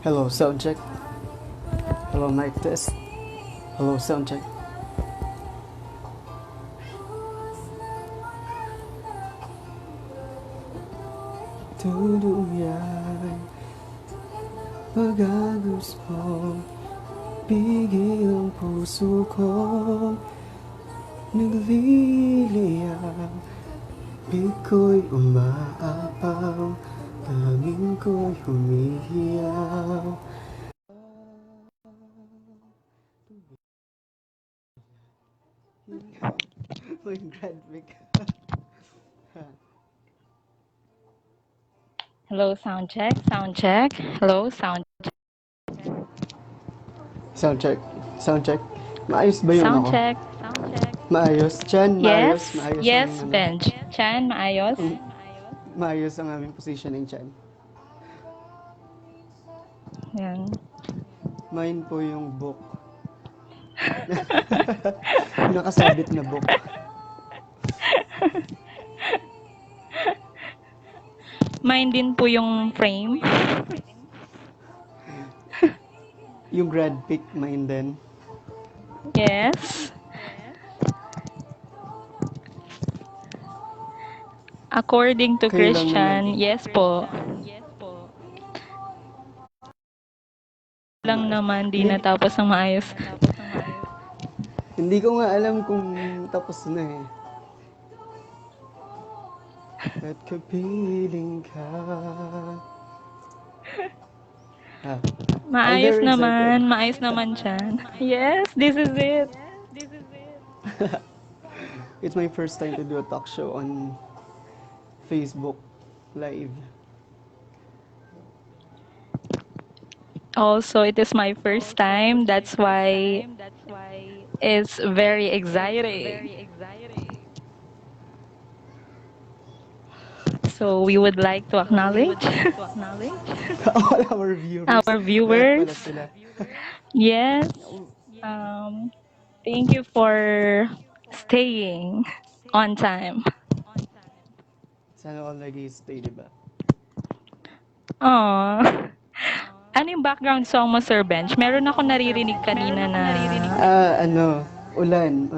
Hello, sound check. Hello, mic test. Hello, sound check. Tuluyay magagos mo, bigil ang puso ko, nagliliyab, biko'y umaapaw, tangin ko'y humihiyaw. May graphic. Hello, sound check, sound check. Hello, sound Sound check. Sound check. Maayos ba yun sound ako? check, sound check. Maayos. Chan, maayos. Yes, Maayos ang yes, ano. Benj. Chan, maayos. Maayos ang aming positioning, Chan. Yan. Mine po yung book. Nakasabit na book. Mine din po yung frame. Yung grad pick, mine din. Yes. According to Kayo lang naman. Christian, yes po. Lang naman, di natapos ng maayos. Hindi ko nga alam kung tapos na eh. At kapiling ka. I'm Maayos very excited. naman, maayos naman, Chan. Yes, this is it. It's my first time to do a talk show on Facebook Live. Also, it is my first time. That's why it's very exciting. So we would like to acknowledge All our viewers. our Lahat pala viewers. sila. Yes. Thank you for staying on time. Sana all nag-i-stay, di ba? Aww. Ano yung background song mo, Sir Bench? Meron ako naririnig kanina na Ulan.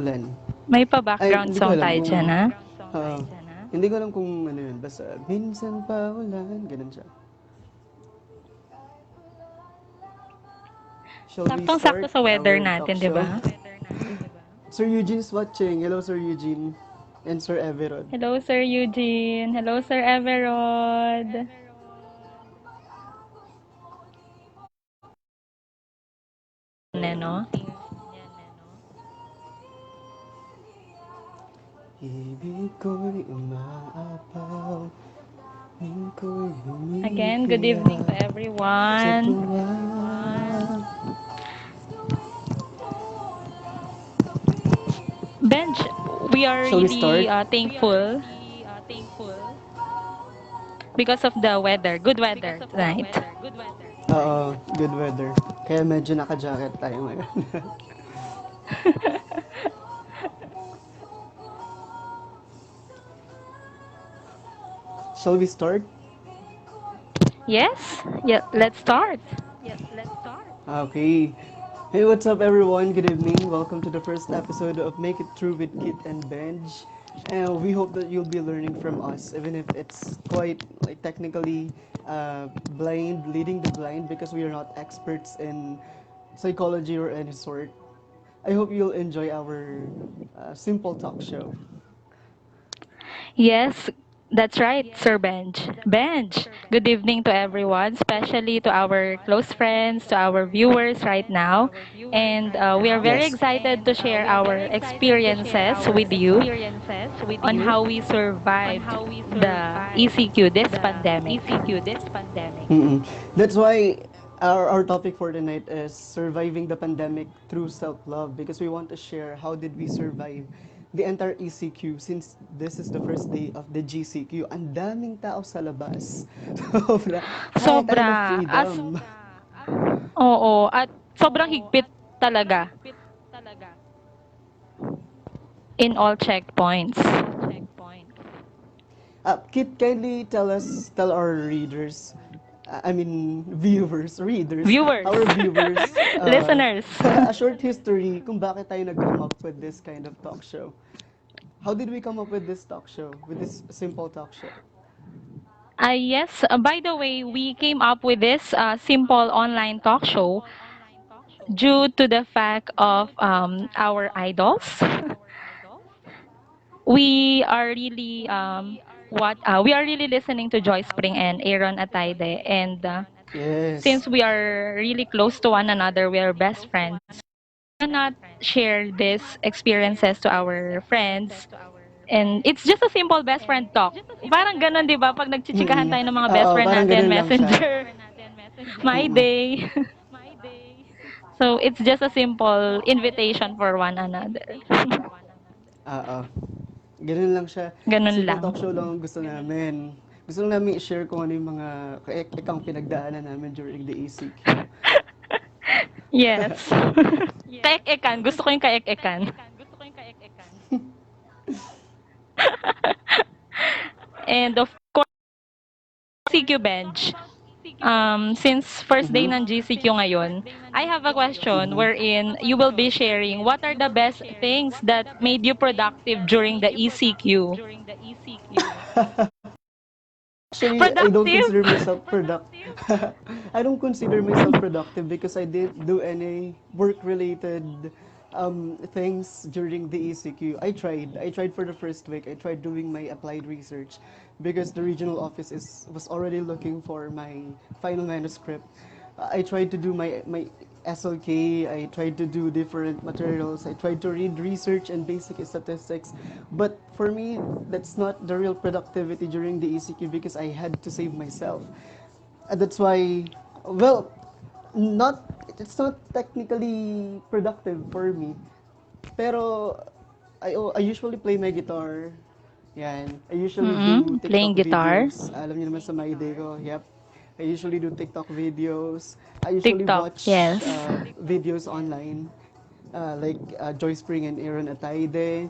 may Ay, pa-background hindi ko song alam tayo kung... dyan, ha? Hindi ko alam kung ano yun. Basta, minsan pa ulan. Ganun siya. Shall we Saktong-sakto start sa weather our natin, talk di show? ba? Sir Eugene is watching. Hello, Sir Eugene. And Sir Everod. Hello, Sir Eugene. Hello, Sir Everod. No? Ibig ko'y umaapaw, ning ko'y humihiyaw. Again, good evening to Sa everyone. tuwa. Benj, we are Shall we really start? thankful because of the weather. Good weather tonight. Oo, good weather. Kaya medyo naka-jacket tayo ngayon. Shall we start? Yes? Yeah, let's start. Okay. Hey, what's up, everyone? Good evening. Welcome to the first episode of Make It Through with Kit and Benj. And we hope that you'll be learning from us, even if it's quite like technically blind, leading the blind, because we are not experts in psychology or any sort. I hope you'll enjoy our simple talk show. Yes, that's right, Sir Benj. Benj, good evening to everyone, especially to our close friends, to our viewers right now. And we are very Yes. excited to share our experiences with you on how we survived the ECQ, this pandemic. Mm-mm. That's why our topic for tonight is surviving the pandemic through self-love, because we want to share how did we survive the entire ECQ since this is the first day of the GCQ. Ang daming tao sa labas. Sobra. High kind of Sobra. freedom. Oo, at sobrang higpit talaga in all checkpoints. Kit, kindly tell our readers I mean, viewers, readers, Viewers, our viewers, listeners. a short history kung bakit tayo nag-come up with this kind of talk show. How did we come up with this talk show, with this simple talk show? Yes, by the way, we came up with this simple online talk show due to the fact of our idols. We are really we are really listening to Joy Spring and Aaron Ataide, and Yes. since we are really close to one another, we are best friends. Cannot share these experiences to our friends. And it's just a simple best friend talk. Parang ganun, di ba? Pag nagchichikahan Mm-mm. tayo ng mga best Oo, friend parang natin, ganun lang siya. messenger, my Mm-mm. day. So, it's just a simple invitation for one another. Oo. Ganun lang siya. Ganun Simple lang. talk show lang ang gusto namin. Gusto lang namin i-share kung ano yung mga kaek-ekang pinagdaanan namin during the ECQ. Yes. Kaek-ekan. Gusto ko yung kaek-ekan. And of course, CQ Bench. Since first day Mhm. ng GCQ ngayon, I have a question Mhm. wherein you will be sharing what are the best things that made you productive during the ECQ? Actually, I don't Productive? consider myself I don't consider myself productive because I didn't do any work-related things during the ECQ. I tried for the first week. I tried doing my applied research because the regional office was already looking for my final manuscript. I tried to do my SLK. I tried to do different materials. I tried to read research and basic statistics. But for me, that's not the real productivity during the ECQ because I had to save myself. That's why, well, not it's not technically productive for me. Pero I usually play my guitar. Yan. I usually do TikTok Playing guitar? videos. Alam niyo naman sa my day ko. Yep. I usually do TikTok videos. I usually TikTok, watch yes. videos online. Like Joy Spring and Aaron Ataide.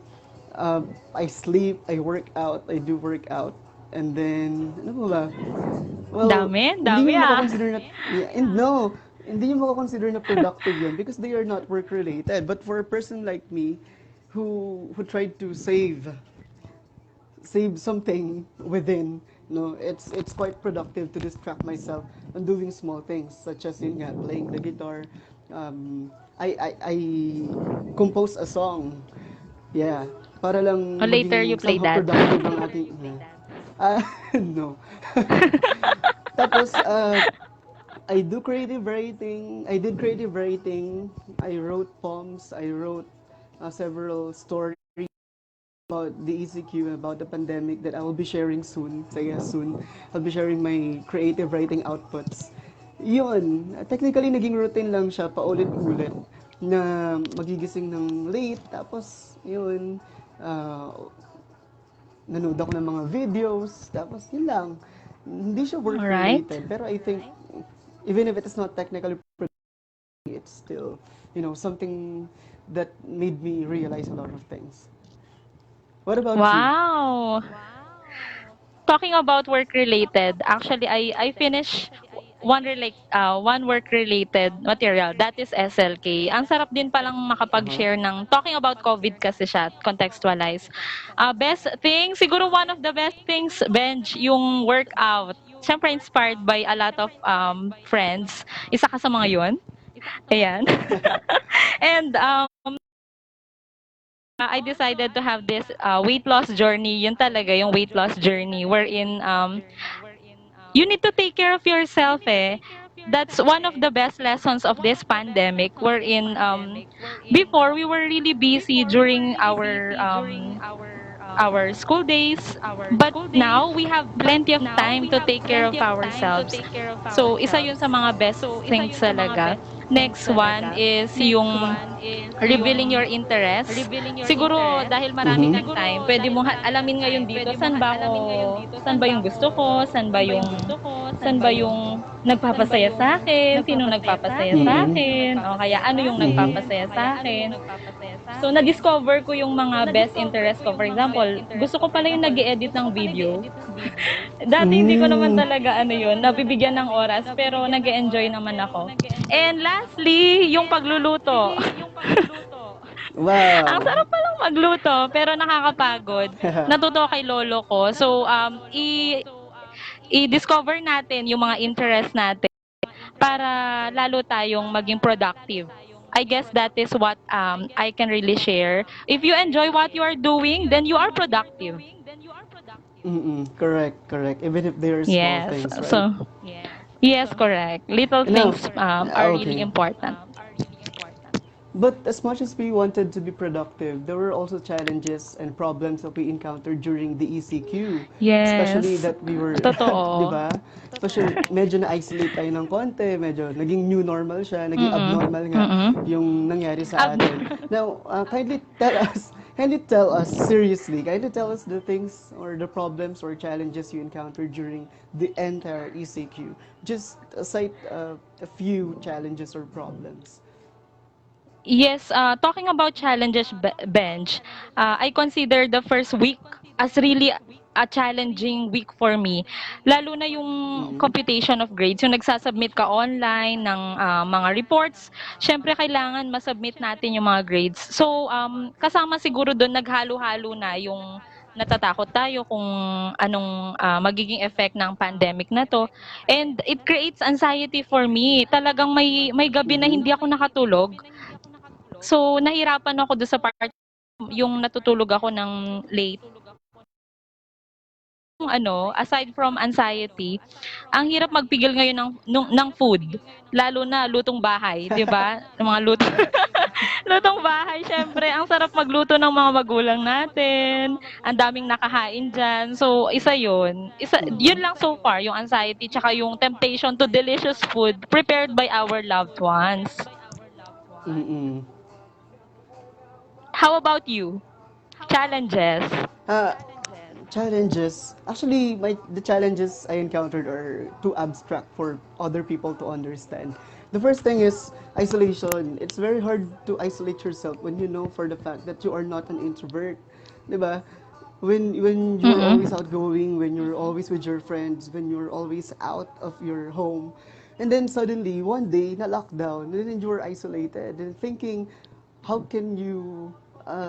I sleep, I work out, I do work out. And then, ano ba? Well, Dami, hindi dami nyo ah. makakonsider na, yeah, and no, hindi nyo makakonsider na productive yun because they are not work-related. But for a person like me, who tried to save something within, no, it's quite productive to distract myself on doing small things such as yun nga, playing the guitar. I compose a song. Yeah, para Oh, lang later you maging play somehow that. productive ang ating no. Tapos I do creative writing. I did creative writing. I wrote poems. I wrote several stories about the ECQ, about the pandemic that I will be sharing soon. So yeah, soon. I'll be sharing my creative writing outputs. Yun, technically naging routine lang siya, paulit-ulit na magigising ng late, tapos yun, uh, nanood ako ng mga videos, tapos yun lang. Hindi siya Alright. work-related, pero I think even if it is not technically it's still, something that made me realize a lot of things. What about you? Wow. Talking about work related, actually I finished one work related material, that is SLK. Ang sarap din palang Uh-huh. makapag-share ng talking about COVID kasi siya, contextualize. Best thing, siguro one of the best things, Benj, yung workout. Siyempre inspired by a lot of friends. Isa ka sa mga yun. Ayan. And I decided to have this weight loss journey. Yun talaga, yung weight loss journey wherein you need to take care of yourself eh. That's one of the best lessons of this pandemic wherein before we were really busy during our school days, but now we have plenty of time to take care of ourselves. So isa yun sa mga best things talaga. Next one is yung revealing your interest. Siguro dahil marami Mhm. kang time, pwede mo alamin ngayon dito saan ba yung gusto ko, saan ba yung nagpapasaya sa akin, sinong nagpapasaya sa Mhm. akin, o kaya ano yung Mhm. nagpapasaya sa akin. So, na-discover ko yung mga best interest ko. For example, gusto ko pala yung nag edit ng video. Dati hindi ko naman Mm. talaga ano yun, nabibigyan ng oras, pero nag enjoy naman ako. And lastly, yung pagluluto. Ang Wow. sarap palang magluto, pero nakakapagod. Natuto kay lolo ko. So, i-discover natin yung mga interest natin para lalo tayong maging productive. I guess that is what I can really share. If you enjoy what you are doing, then you are productive. Mm-mm. Correct, correct. Even if they are small Yes. things, right? So, yes, correct. Little And now, things are really okay. important. But as much as we wanted to be productive, there were also challenges and problems that we encountered during the ECQ. Especially Yes. that we were, di Totoo. ba? Especially medyo na-isolate tayo ng konti, medyo naging new normal siya, naging Mm-mm. abnormal nga Mm-mm. yung nangyari sa Ab- atin. Now, kindly tell us seriously, kindly tell us the things or the problems or challenges you encountered during the entire ECQ. Just cite a few challenges or problems. Yes, talking about challenges bench, I consider the first week as really a challenging week for me. Lalo na yung Mm. computation of grades, yung nagsasubmit ka online ng mga reports, syempre kailangan masubmit natin yung mga grades. So, kasama siguro doon naghalo-halo na yung natatakot tayo kung anong magiging effect ng pandemic na to. And it creates anxiety for me. Talagang may gabi na Mhm. hindi ako nakatulog. So, nahirapan ako do'n sa part yung natutulog ako ng late. Yung ano, aside from anxiety, ang hirap magpigil ngayon ng food, lalo na lutong bahay, 'di ba? Yung mga luto lutong bahay siyempre ang sarap magluto ng mga magulang natin, ang daming nakahain diyan. So, isa 'yun. 'Yun lang so far, yung anxiety tsaka yung temptation to delicious food prepared by our loved ones. Mm-mm. How about you? Challenges? Uh, challenges. Actually, the challenges I encountered are too abstract for other people to understand. The first thing is isolation. It's very hard to isolate yourself when you know for the fact that you are not an introvert. 'Di ba? When you're always Mm. outgoing, when you're always with your friends, when you're always out of your home, and then suddenly one day na lockdown, and then you're isolated and thinking, how can you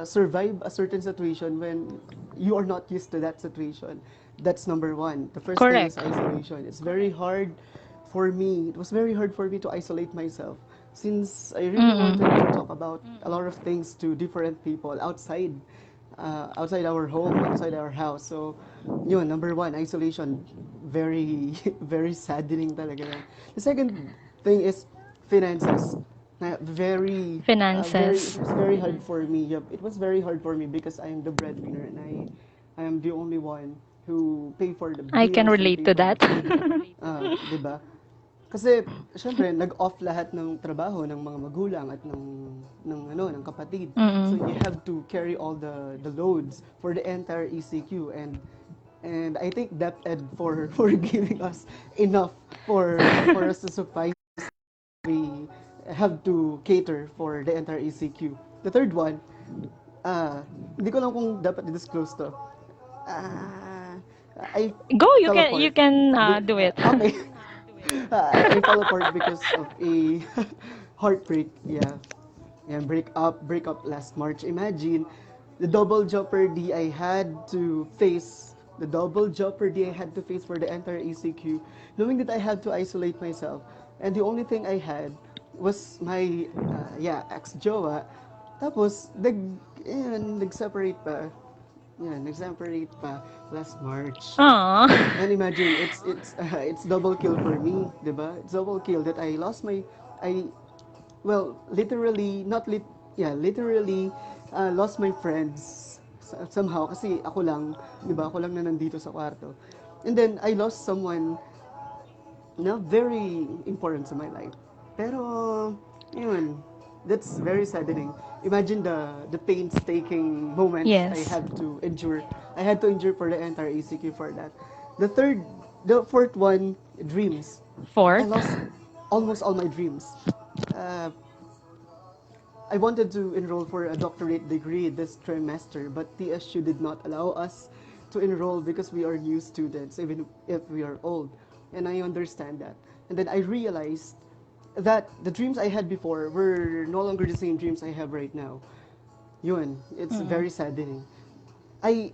survive a certain situation when you are not used to that situation? That's number one. The first thing is Correct. isolation. It's very hard for me. It was very hard for me to isolate myself since I really wanted to Mm. talk about a lot of things to different people outside our home, outside our house. So, yun, number one, isolation. Very, very saddening talaga yan. The second thing is finances. It Finances. was very hard for me. Yep, it was very hard for me because I am the breadwinner and I am the only one who pay for the I can bills and relate pay to for the that. food. 'Di ba? Kasi syempre nag-off lahat ng trabaho ng mga magulang at ng kapatid. So you Mm. have to carry all the loads for the entire ECQ and I think DepEd for for giving us enough for us to suffice we have to cater for the entire ECQ. The third one, hindi ko lang kung dapat i-disclose to. Ah, I Go, you fell can you apart. can do it. Okay. I fell apart because of a heartbreak. Yeah. Yeah, break up last March. Imagine the double jeopardy I had to face. The double jeopardy I had to face for the entire ECQ, knowing that I had to isolate myself, and the only thing I had was my ex-jowa. Tapos nag-separate pa. Yeah, nag-separate pa last March. Aw. And imagine it's double kill for me, 'di ba? It's double kill that I lost my I well, literally not lit yeah, literally lost my friends somehow kasi ako lang, 'di ba? Ako lang na nandito sa kwarto. And then I lost someone na very important sa my life. Pero yun, that's very saddening. Imagine the painstaking moments I Yes. had to endure. I had to endure for the entire ECQ for that. The third, the fourth one, dreams. I Fourth. lost almost all my dreams. Uh, I wanted to enroll for a doctorate degree this trimester, but TSU did not allow us to enroll because we are new students, even if we are old. And I understand that. And then I realized that the dreams I had before were no longer the same dreams I have right now. Yun, it's Mm-mm. very saddening. I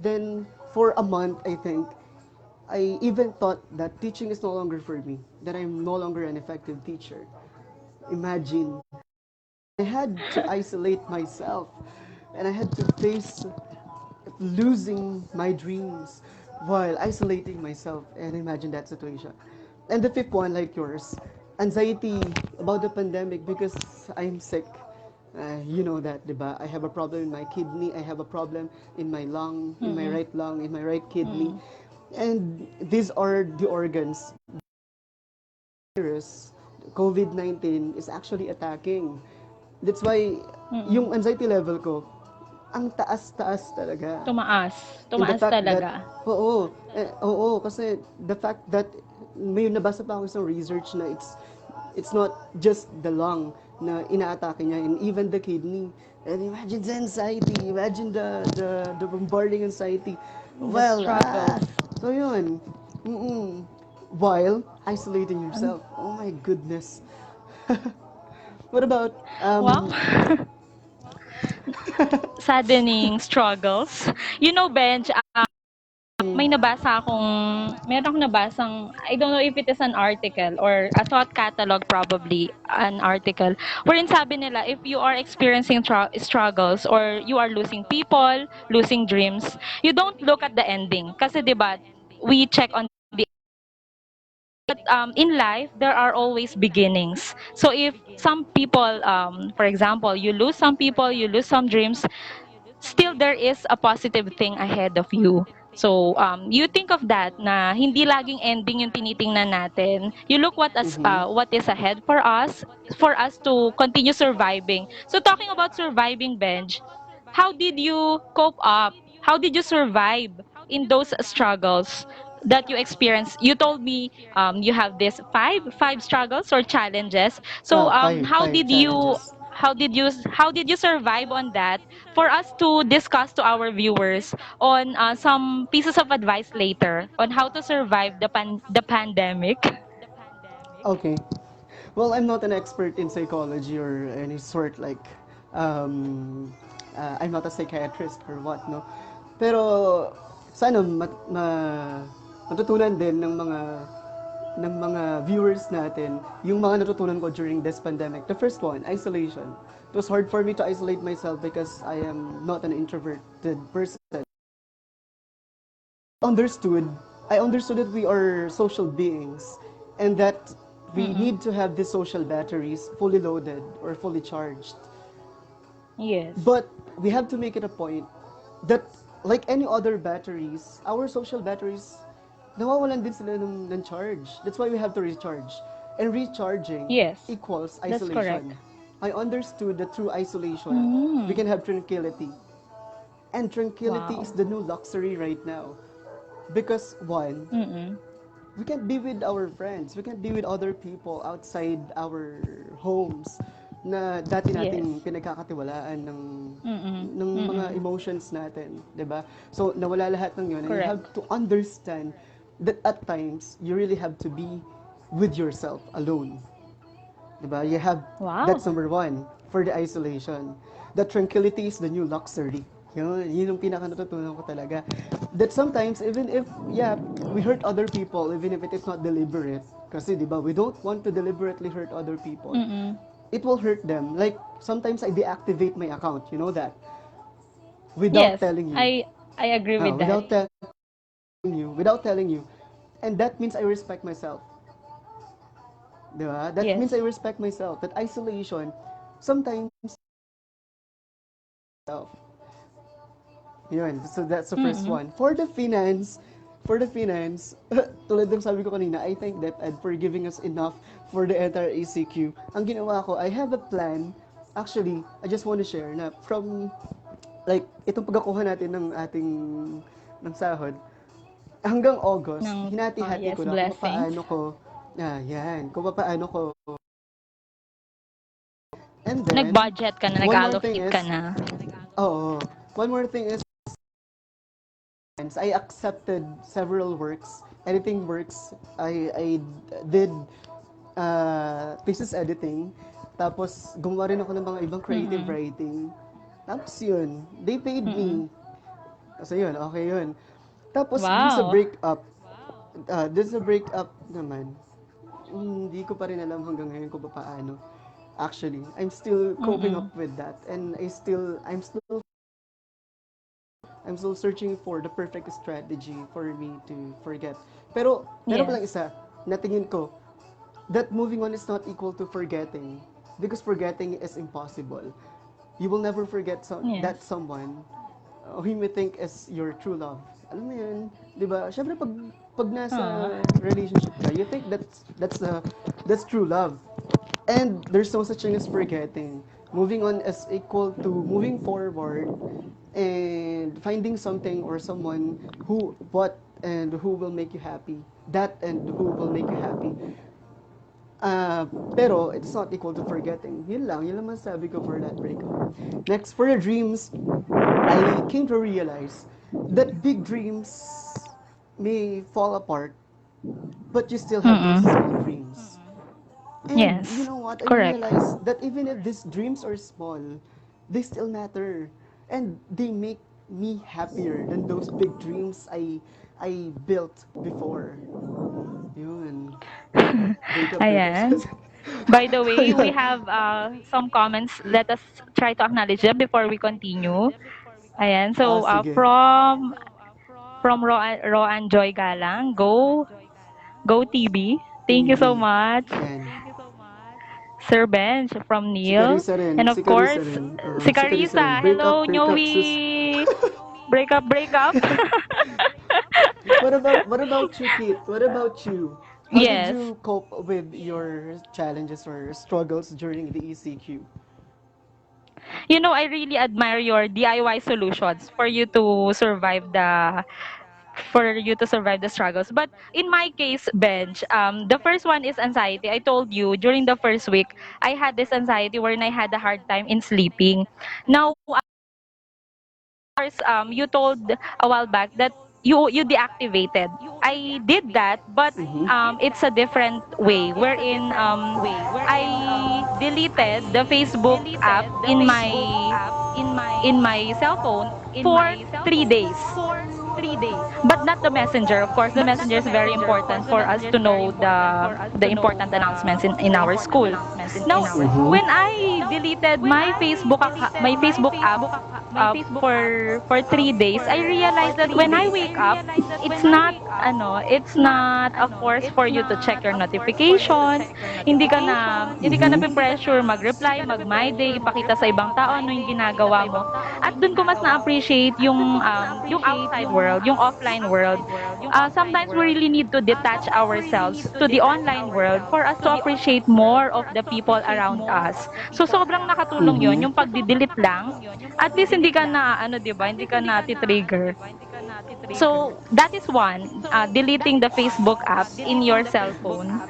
then for a month I think I even thought that teaching is no longer for me, that I'm no longer an effective teacher. Imagine I had to isolate myself and I had to face losing my dreams while isolating myself, and imagine that situation. And the fifth one, like yours, anxiety about the pandemic because I'm sick. You know that, diba? I have a problem in my kidney. I have a problem in my Mm-mm. lung, in my right kidney. Mm-mm. And these are the organs virus, COVID-19 is actually attacking. That's why Mm-mm. yung anxiety level ko, ang taas-taas talaga. Tumaas. And the Tumaas fact that, talaga. oo, kasi the fact that may nabasa pa ako isang research na it's not just the lung na inaatake niya and even the kidney. And imagine the anxiety, imagine the bombarding anxiety. The Well, struggles. so yun. Mm-mm. While isolating Um, yourself. Oh my goodness. What about wow. Saddening struggles. You know, Benj, meron akong nabasang, I don't know if it is an article or a thought catalog, probably an article, wherein sabi nila, if you are experiencing struggles or you are losing people, losing dreams, you don't look at the ending. Kasi 'di ba, we check on the, but in life there are always beginnings. So if some people, for example, you lose some people, you lose some dreams, still there is a positive thing ahead of you. So, you think of that na hindi laging ending yung tinitingnan natin. You look mm-hmm. what is ahead for us to continue surviving. So, talking about surviving, Benj, how did you cope up? How did you survive in those struggles that you experienced? You told me you have this five struggles or challenges. So, Five challenges. how did you survive on that, for us to discuss to our viewers on some pieces of advice later on how to survive the pandemic. Okay. Well, I'm not an expert in psychology or any sort like I'm not a psychiatrist or what, no. Pero sana matutunan din ng mga viewers natin yung mga natutunan ko during this pandemic. The first one, isolation. It was hard for me to isolate myself because I am not an introverted person. understood I understood that we are social beings and that we Mm-mm. need to have these social batteries fully loaded or fully charged. Yes. But we have to make it a point that like any other batteries, our social batteries, nawawalan din sila ng charge. That's why we have to recharge. And recharging Yes. equals That's correct. isolation. I understood that through isolation, we Mm. can have tranquility. And tranquility is Wow. the new luxury right now. Because one, Mm-mm. we can't be with our friends. We can't be with other people outside our homes na dati nating Yes. pinagkakatiwalaan Mm-mm. ng mga Mm-mm. emotions natin, 'di ba? So nawala lahat ng 'yon and you have Correct. to understand that at times you really have to be with yourself alone. 'Di ba? You have Wow. that's number one for the isolation. That tranquility is the new luxury. Yun yung pinaka natutunan ko talaga. That sometimes, even if, yeah, we hurt other people, even if it is not deliberate, kasi di ba, we don't want to deliberately hurt other people. Mm-mm. It will hurt them. Like, sometimes I deactivate my account, you know that? Without Yes, telling you. I agree with that. Without telling you. And that means I respect myself. Di ba? That means I Yes. respect myself. That isolation, sometimes, self. Yun. So that's the first Mm-mm. one. For the finance, tulad ng sabi ko kanina, I thank DepEd for giving us enough for the entire ACQ. Ang ginawa ko, I have a plan. Actually, I just want to share na from, like, itong pagkakuha natin ng ating ng sahod, hanggang August, hinati-hati Yes, ko na kung blessings. paano ko, yan, kung paano ko And then, Nag-budget ka na, one more thing nag-allocate ka is, na. oh, one more thing is, I accepted several works, editing works. I did thesis editing. Tapos, gumawa rin ako ng mga ibang creative Mm. writing. Tapos yun, they paid Mm. me. So yun, okay yun. Tapos, Wow. dun sa breakup naman, hindi ko pa rin alam hanggang ngayon kung paano. Actually, I'm still coping up Mm. with that, and I'm still searching for the perfect strategy for me to forget. Pero meron pa Yes. lang isa na tingin ko that moving on is not equal to forgetting, because forgetting is impossible. You will never forget Yes. that someone whom you think is your true love. Alam mo yun, di ba? Siyempre, pag nasa Ah. relationship ka, you think that's true love. And there's no such thing as forgetting. Moving on is equal to moving forward and finding something or someone who will make you happy. That and who will make you happy. Pero it's not equal to forgetting. Yun lang masabi ko for that breakup. Next, for your dreams, I came to realize that big dreams may fall apart, but you still have those small Mm. dreams. And you Yes. know what? I Correct. realized that even if these dreams are small, they still matter. And they make me happier than those big dreams I built before. Yun. Breakup. Ayan. By the way, we Ayun. have some comments. Let us try to acknowledge them before we continue. Ayan. So, Sige. from Roan Joy Galang, go TB. Thank you so TB. much. Yan. Sir Benj from Si Neil. Carissa rin. And Si of Carissa course, rin. si Si Carissa rin. Carissa. Hello, Sus. Nyowi. Break up. What about you, Kit? What about you? How did Yes. you cope with your challenges or struggles during the ECQ? You know, I really admire your DIY solutions for you to survive the struggles. But in my case, Benj, the first one is anxiety. I told you during the first week, I had this anxiety wherein I had a hard time in sleeping. Now, course, you told a while back that you deactivated. I did that, but it's a different way wherein I deleted the Facebook app in my cell phone for 3 days. But not the messenger. Of course, the messenger is very important for us to know the important announcements in our school. Now, when I deleted my Facebook app for 3 days, I realized that when I wake up, it's not a force for you to check your notification. Hindi ka na pe-pressure mag-reply, mag-my day, ipakita sa ibang tao ano yung ginagawa mo. At dun ko mas na-appreciate yung outside world, yung offline world. Sometimes we really need to detach ourselves to the online world for us to appreciate more of the people around us. So sobrang nakatulong yon yung pagdi-delete lang. At least hindi ka na ano, 'di ba? Hindi ka na trigger. So that is one, deleting the Facebook app in your cell phone.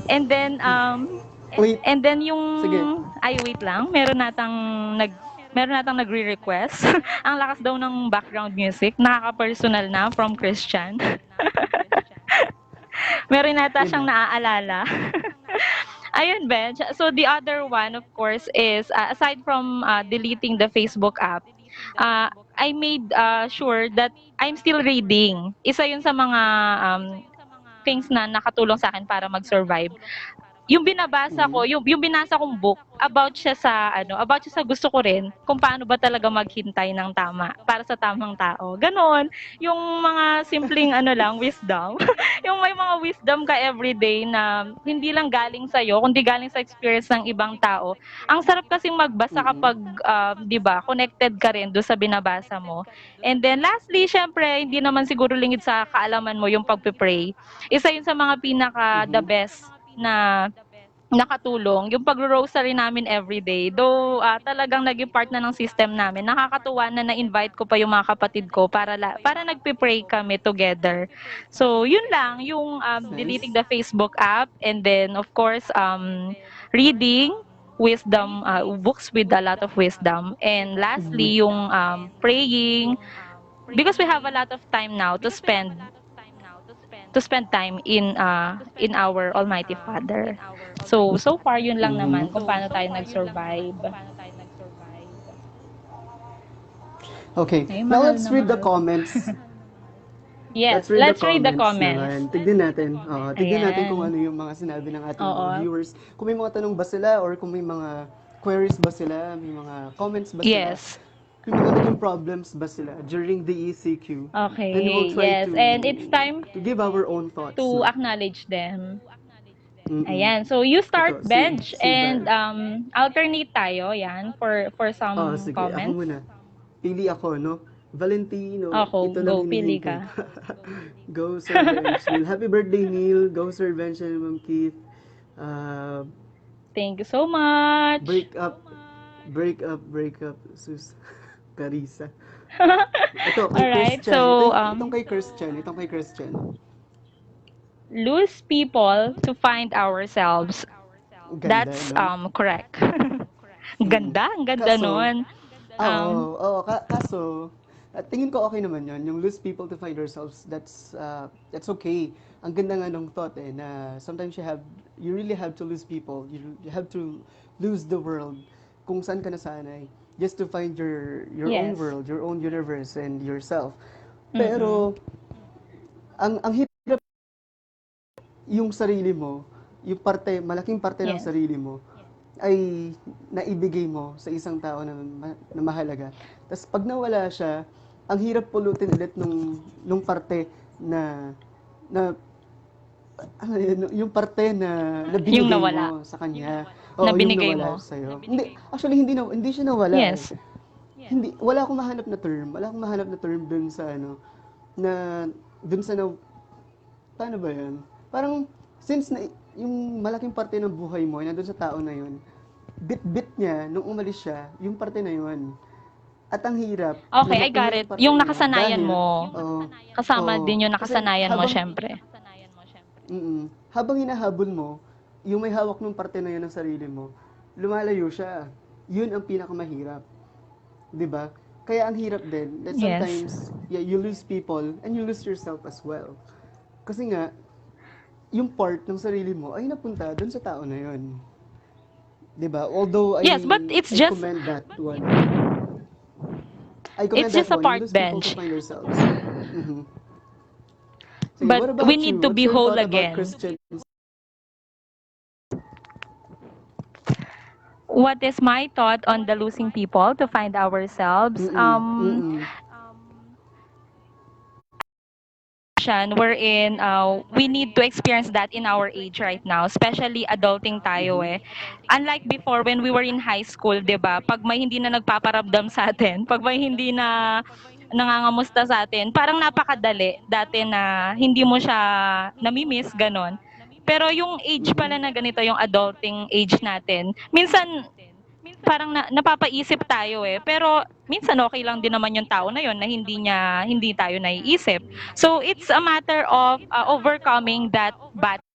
And then Wait. and then yung Sige. ay wait lang, nag meron natang nagre-request. Ang lakas daw ng background music, nakaka-personal na from Christian. Meron nata Sige. siyang naaalala. Ayun, Benj. So the other one, of course, is aside from deleting the Facebook app, I made sure that I'm still reading. Isa yun sa mga um, things na nakatulong sa akin para mag-survive. Yung binabasa ko, yung binasa kong book, about siya sa gusto ko rin, kung paano ba talaga maghintay ng tama para sa tamang tao. Ganon. Yung mga simpleng wisdom. Yung may mga wisdom ka everyday na hindi lang galing sa iyo, kundi galing sa experience ng ibang tao. Ang sarap kasing magbasa kapag 'di ba, connected ka rin do sa binabasa mo. And then lastly, syempre, hindi naman siguro lingid sa kaalaman mo yung pagpe-pray. Isa yun sa mga pinaka the best na nakatulong yung pagro-rosary namin everyday. Though talagang naging part na ng system namin. Nakakatuwa na na-invite ko pa yung mga kapatid ko para nagpe-pray kami together. So, yun lang yung deleting the Facebook app, and then of course reading, wisdom, books with a lot of wisdom. And Mhm. lastly, yung praying, because we have a lot of time now to spend time in our Almighty Father. So so far yun lang Mhm. naman kung paano tayo nag-survive. Okay, Ay, now mahal let's na read the mahal. comments. Let's Yes, read the let's read the comments comments. naman. Tignan natin. Tignan natin kung Ayan. ano yung mga sinabi ng ating mga Oo. viewers. Kung may mga tanong ba sila or kung may mga queries ba sila, may mga comments ba sila, Yes. may mga naging problems ba sila during the ECQ. And we'll Okay. try Yes. And it's time to give our own thoughts, to no? acknowledge them. Mm-mm. Ayan. So you start, Ito, Bench, si and Val. alternate tayo, yan, for some Sige, ako comments. muna. Pili ako, no? Valentino, Ako, ito go, lang pili hinihingi ko. ka. Go, Sir Bench. Neil. Happy birthday, Neil. Go, Sir Bench and Ma'am Keith. Uh, Thank you so much. break up. Break up, break up. Sus. Carissa. Ito, kay All right. Christian. So Itong kay Christian. Itong kay Christian. lose people to find ourselves. Ganda, That's no? correct. Mm. Ang ganda Kaso, nun. Um, kaso, tingin ko okay naman yon. Yung lose people to find ourselves, that's okay. Ang ganda nga nung thought na sometimes you really have to lose people. You have to lose the world kung saan ka nasanay just to find your own yes. world, your own universe and yourself. Mm-mm. Pero ang hirap yung sarili mo, yung malaking parte ng Yes. sarili mo, ay naibigay mo sa isang tao na mahalaga. Tapos pag nawala siya, ang hirap pulutin ulit nung parte na na ano yun, yung parte na Yung binigay nawala. mo sa kanya. Na Oo, yung binigay nawala mo. sa iyo. Hindi, actually hindi siya nawala eh. Yes. Hindi wala akong mahanap na term. Wala akong mahanap na term dun sa na dun sa paano ba 'yan? Parang since na yung malaking parte ng buhay mo ay nandun sa tao na 'yun, bit-bit niya nung umalis siya, yung parte na 'yun. At ang hirap na Okay, I got makuha yung it. parte Yung na 'yun nakasanayan dahil mo. oh, Kasama oh, din yung kasi nakasanayan mo, syempre. habang hinahabol mo, yung may hawak ng parte na 'yun ng sarili mo, lumalayo siya. Yun ang pinakamahirap, 'di ba? Kaya ang hirap din that Yes. sometimes yeah, you lose people and you lose yourself as well. Kasi nga, yung part ng sarili mo ay napunta doon sa tao na yun. 'Di ba? Although Yes, but it's I just commend that one. I commend it's that just a one. You part, lose people to Bench. find yourselves. Mhm. Sige, But what we about need you? to What's be your whole thought about again. Christians? What is my thought on the losing people to find ourselves? Mm-mm. Mm-mm. Wherein we need to experience that in our age right now, especially adulting tayo Mhm. eh. Unlike before when we were in high school, 'di ba? Pag may hindi na nagpaparamdam sa atin, pag may hindi na nangangamusta sa atin, parang napakadali dati na hindi mo siya namimiss ganon. Pero yung age Mhm. pala na ganito, yung adulting age natin, minsan parang napapaisip tayo eh. Pero minsan okay lang din naman yung tao na yon na hindi tayo naiisip. So it's a matter of overcoming that battle.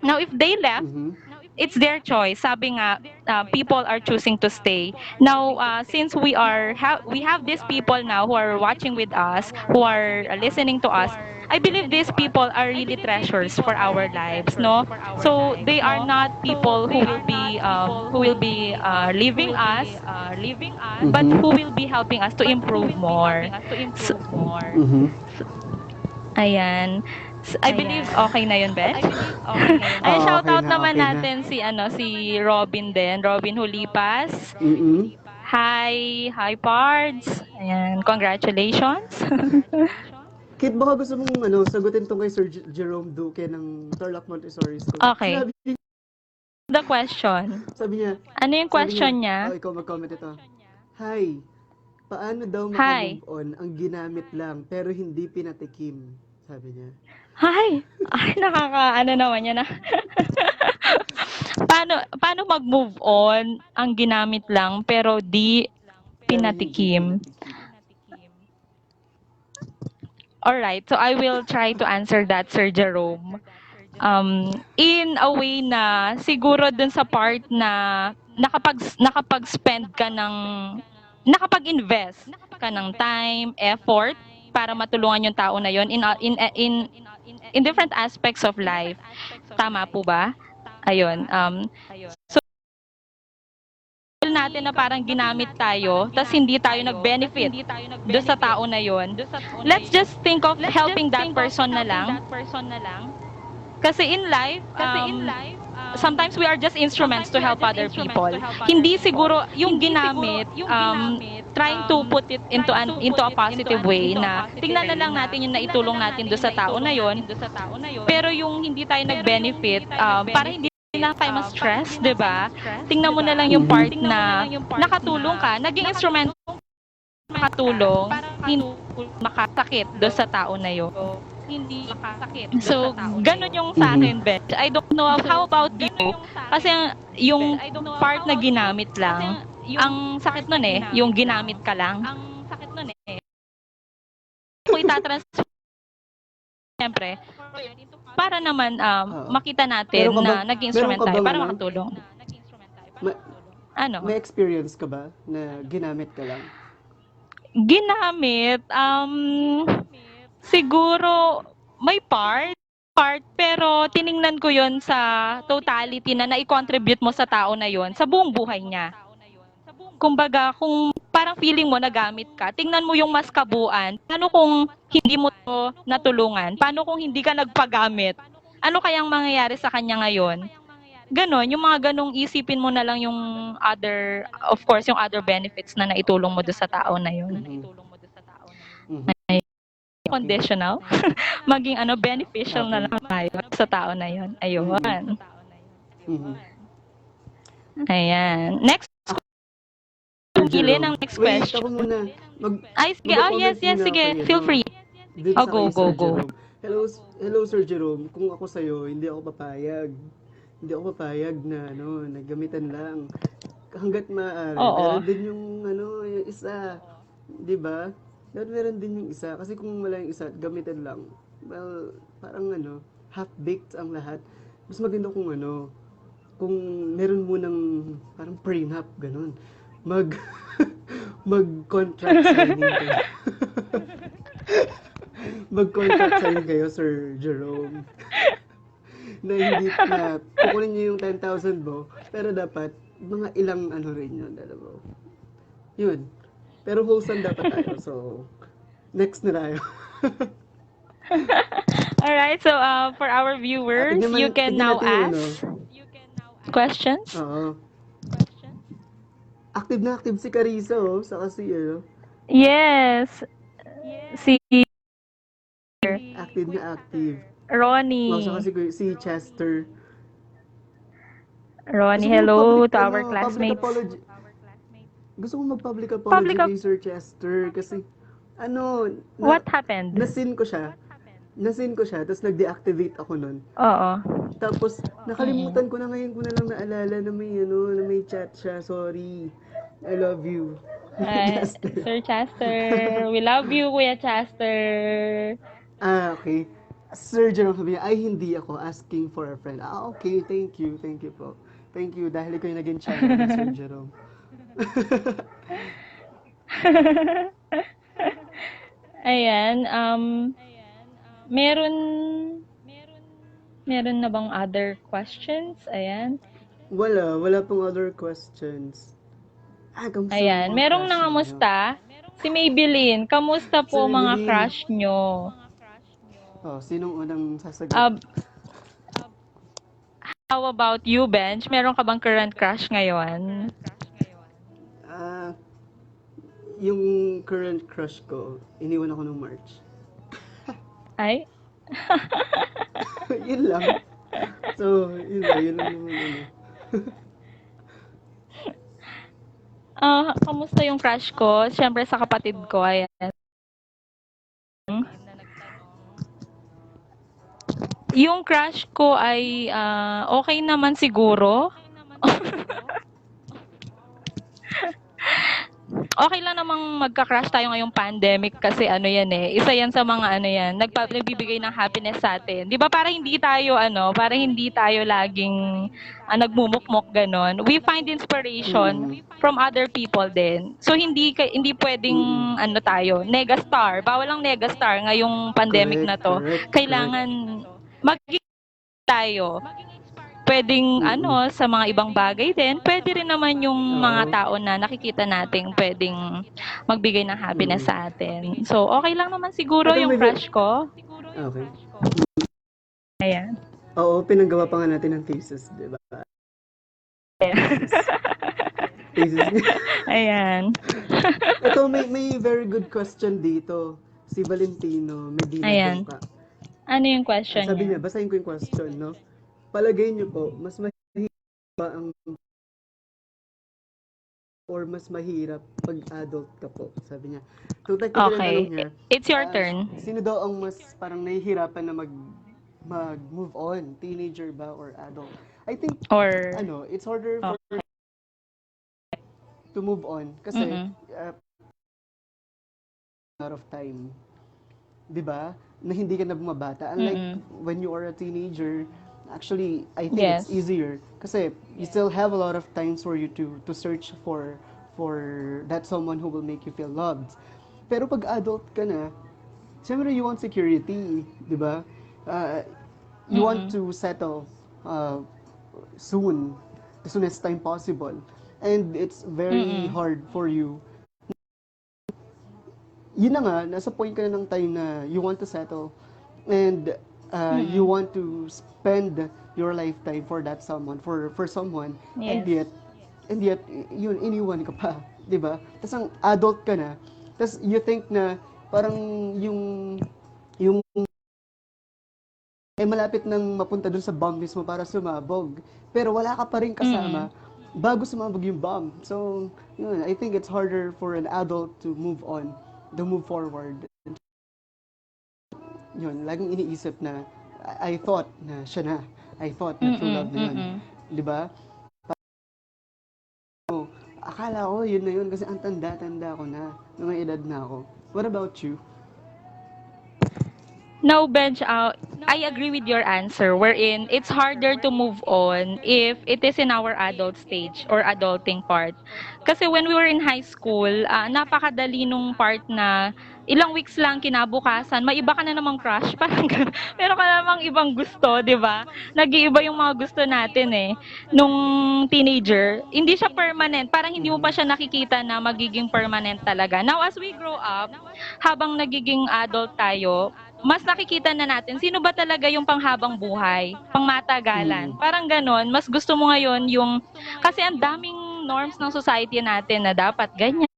Now if they left, Mhm. it's their choice. Sabi nga, people are choosing to stay. Now, since we have these people now who are watching with us, who are listening to us, I believe these people are really treasures for our lives, no? So they are not people who will be leaving us, but Mhm. who will be helping us to improve more. So, Mhm. ayan. I believe okay na yun, Bench. Ay, shout Okay out na, naman okay na. natin si Robin din, Robin Hulipas. Mm-mm. Hi Pards. Ayan, congratulations. Kit, baka gusto mong sagutin tong kay Sir Jerome Duque ng Tarlac Montessori School. Okay, the question. Sabi niya, Ano yung sabi niya, question niya? ikaw mag-comment ito. Hi, paano daw Hi. makamove on ang ginamit lang pero hindi pinatikim? Sabi niya. Hi. Ay, ano naman yan ah. paano mag-move on ang ginamit lang pero di Pero hindi pinatikim? pinatikim. All right, so I will try to answer that, Sir Jerome. in a way na siguro dun sa part na nakapag-spend ka ng nakapag-invest ka ng time, effort para matulungan yung tao na yon in different aspects of life. Tama po ba? Ayun. So natin na parang ginamit tayo, tas hindi tayo nag-benefit do sa tao na yon. Let's just think of helping that person na lang. Kasi in life, sometimes we are just instruments to help other people. Hindi siguro yung ginamit, trying to put it into a positive way na tingnan na lang natin yung naitulong natin do sa tao na yon. Pero yung hindi tayo nag-benefit, para hindi lang tayo ma-stress, 'di ba? Tingnan mo na lang yung part na nakatulong ka, naging instrument makatulong, hindi makasakit do sa tao na yon. So, ganun yung sa akin, Benj. I don't know how about you. Kasi yung part na ginamit lang, ang sakit nun eh, yung ginamit ka lang. Kung itatransfer, siyempre, para naman makita natin na naging instrument tayo, para makatulong. Ano? May experience ka ba na ginamit ka lang? Ginamit, siguro may part, pero tiningnan ko yon sa totality na nai-contribute mo sa tao na yon sa buong buhay niya. Kumbaga, kung parang feeling mo nagamit ka, tingnan mo yung mas kabuuan. Paano kung hindi mo to natulungan? Paano kung hindi ka nagpagamit? Ano kayang mangyayari sa kanya ngayon? Ganon, yung mga ganong isipin mo na lang yung other, of course, yung other benefits na naitulong mo do sa tao na yun. Conditional, maging beneficial na lang tayo sa tao na yun. Ayun. Ayan. Next Pili ng next Wait, question. ako muna. Ay, sige. Yes, sige. Feel free. Go. Hello, Sir Jerome. Kung ako sa'yo, hindi ako papayag. Hindi ako papayag na, naggamitan lang. Hanggat maaari. Oo. Meron din yung, yung isa. Di ba? Dapat meron din yung isa. Kasi kung wala yung isa, gamitan lang. Well, parang, half-baked ang lahat. Mas maganda kung, kung meron munang parang prenup, ganun. Mag-contract signing kayo. Mag-contract signing kayo, Sir Jerome. Na hindi na kukunin niyo yung 10,000 mo, pero dapat mga ilang rin yun, dalawa. Yun. Pero wholesome dapat tayo. So, next na tayo. Alright, so for our viewers, you can now ask questions. Oo. Active na active si Carissa, sa kasi, Yes. Si active na active. Ronnie. Sa kasi si Chester. Ronnie, hello to our classmates. Gusto ko mag-public apology kay Sir Chester kasi what happened? Nasin ko siya, tapos nag-deactivate ako nun. Oo. Tapos, nakalimutan ko na ngayon ko na lang naalala na may chat siya. Sorry. I love you. Sir Chester. We love you, Kuya Chester. Okay. Sir Jerome, sabi niya, ay hindi ako asking for a friend. Okay. Thank you. Thank you po. Thank you. Dahil ikaw yung naging channel ni Sir Jerome. Ayan. Meron na bang other questions? Ayan. Wala pong other questions. Ayan, merong nangamusta. Si Maybelline, kamusta po mga crush nyo? Sinong unang sasagot? How about you, Benj? Meron ka bang current crush ngayon? Yung current crush ko, iniwan ako nung March. Ay? Yun lang. So, yun lang naman. Kamusta yung crush ko? Siyempre sa kapatid ko, ayan. Yung crush ko ay okay naman siguro. okey lang namang magka-crush tayo ngayong pandemic kasi ano yan, eh, isa yan sa mga ano yan, nagbibigay ng happiness sa'tin. 'Di ba para hindi tayo laging, nagmumukmok gano'n. We find inspiration Mm. from other people din. So hindi puwedeng Mm. ano tayo, negastar, bawal ang negastar ngayong pandemic Correct, na 'to. correct, correct. Kailangan maging tayo. Puwedeng Mm. ano, sa mga ibang bagay din, puwede rin naman yung mga Oo. tao na nakikita nating puwedeng magbigay ng happiness Mm. sa atin. So, okey lang naman siguro Eto yung may crush ko, okay. ayan. Oo, pinanggawa pa nga natin ng thesis, 'di ba? Thesis. Thesis niya. Ayan. Ito may very good question dito. Si Valentino Medina Ayan. Dongka. Ano yung question Sabi niya? niya, basahin ko yung question, no? Palagay niyo po, mas mahirap ba ang or mas mahirap pag adult ka po? Sabi niya. So technically ang tanong Okay, niya, it's your turn. sino daw ang mas parang nahihirapan na mag-move on? Teenager ba or adult? I think Or it's harder for okey, to move on kasi mm. a lot of time. 'Di ba? Na hindi ka na bumabata. Unlike Mm. when you are a teenager, actually I think it's Yes. easier kasi you still have a lot of times for you to search for that someone who will make you feel loved. Pero pag adult ka na, siyempre you want security, 'di ba? Uh, you want Mm. to settle soon, the soonest time possible. And it's very Mm. hard for you, yun na nga, nasa point ka na ng time na you want to settle and you Mm. want to spend your lifetime for that someone, for someone, and Yes. yet, yun, iniwan ka pa, di ba? Tapos ang adult ka na, tapos you think na parang yung malapit nang mapunta dun sa bomb mismo para sumabog. Pero wala ka pa rin Mm. kasama bago sumabog yung bomb. So, yun, I think it's harder for an adult to move on, to move forward. Yun, laging iniisip na I thought na siya na. I thought na true Mm. love na yun. Mm. Di ba? Akala ko yun na yun kasi ang tanda-tanda ko na. Nung may edad na ako. What about you? No, Benj, I agree with your answer wherein it's harder to move on if it is in our adult stage or adulting part. Kasi when we were in high school, napakadali nung part na ilang weeks lang kinabukasan, may iba ka na namang crush, parang gano'n. Meron ka namang ibang gusto, 'di ba? Nag-iiba yung mga gusto natin eh. Nung teenager, hindi siya permanent, parang hindi mo pa siya nakikita na magiging permanent talaga. Now as we grow up, habang nagiging adult tayo, mas nakikita na natin sino ba talaga yung panghabang buhay, pangmatagalan. Mm. Parang gano'n, mas gusto mo ngayon yung kasi ang daming norms ng society natin na dapat ganyan.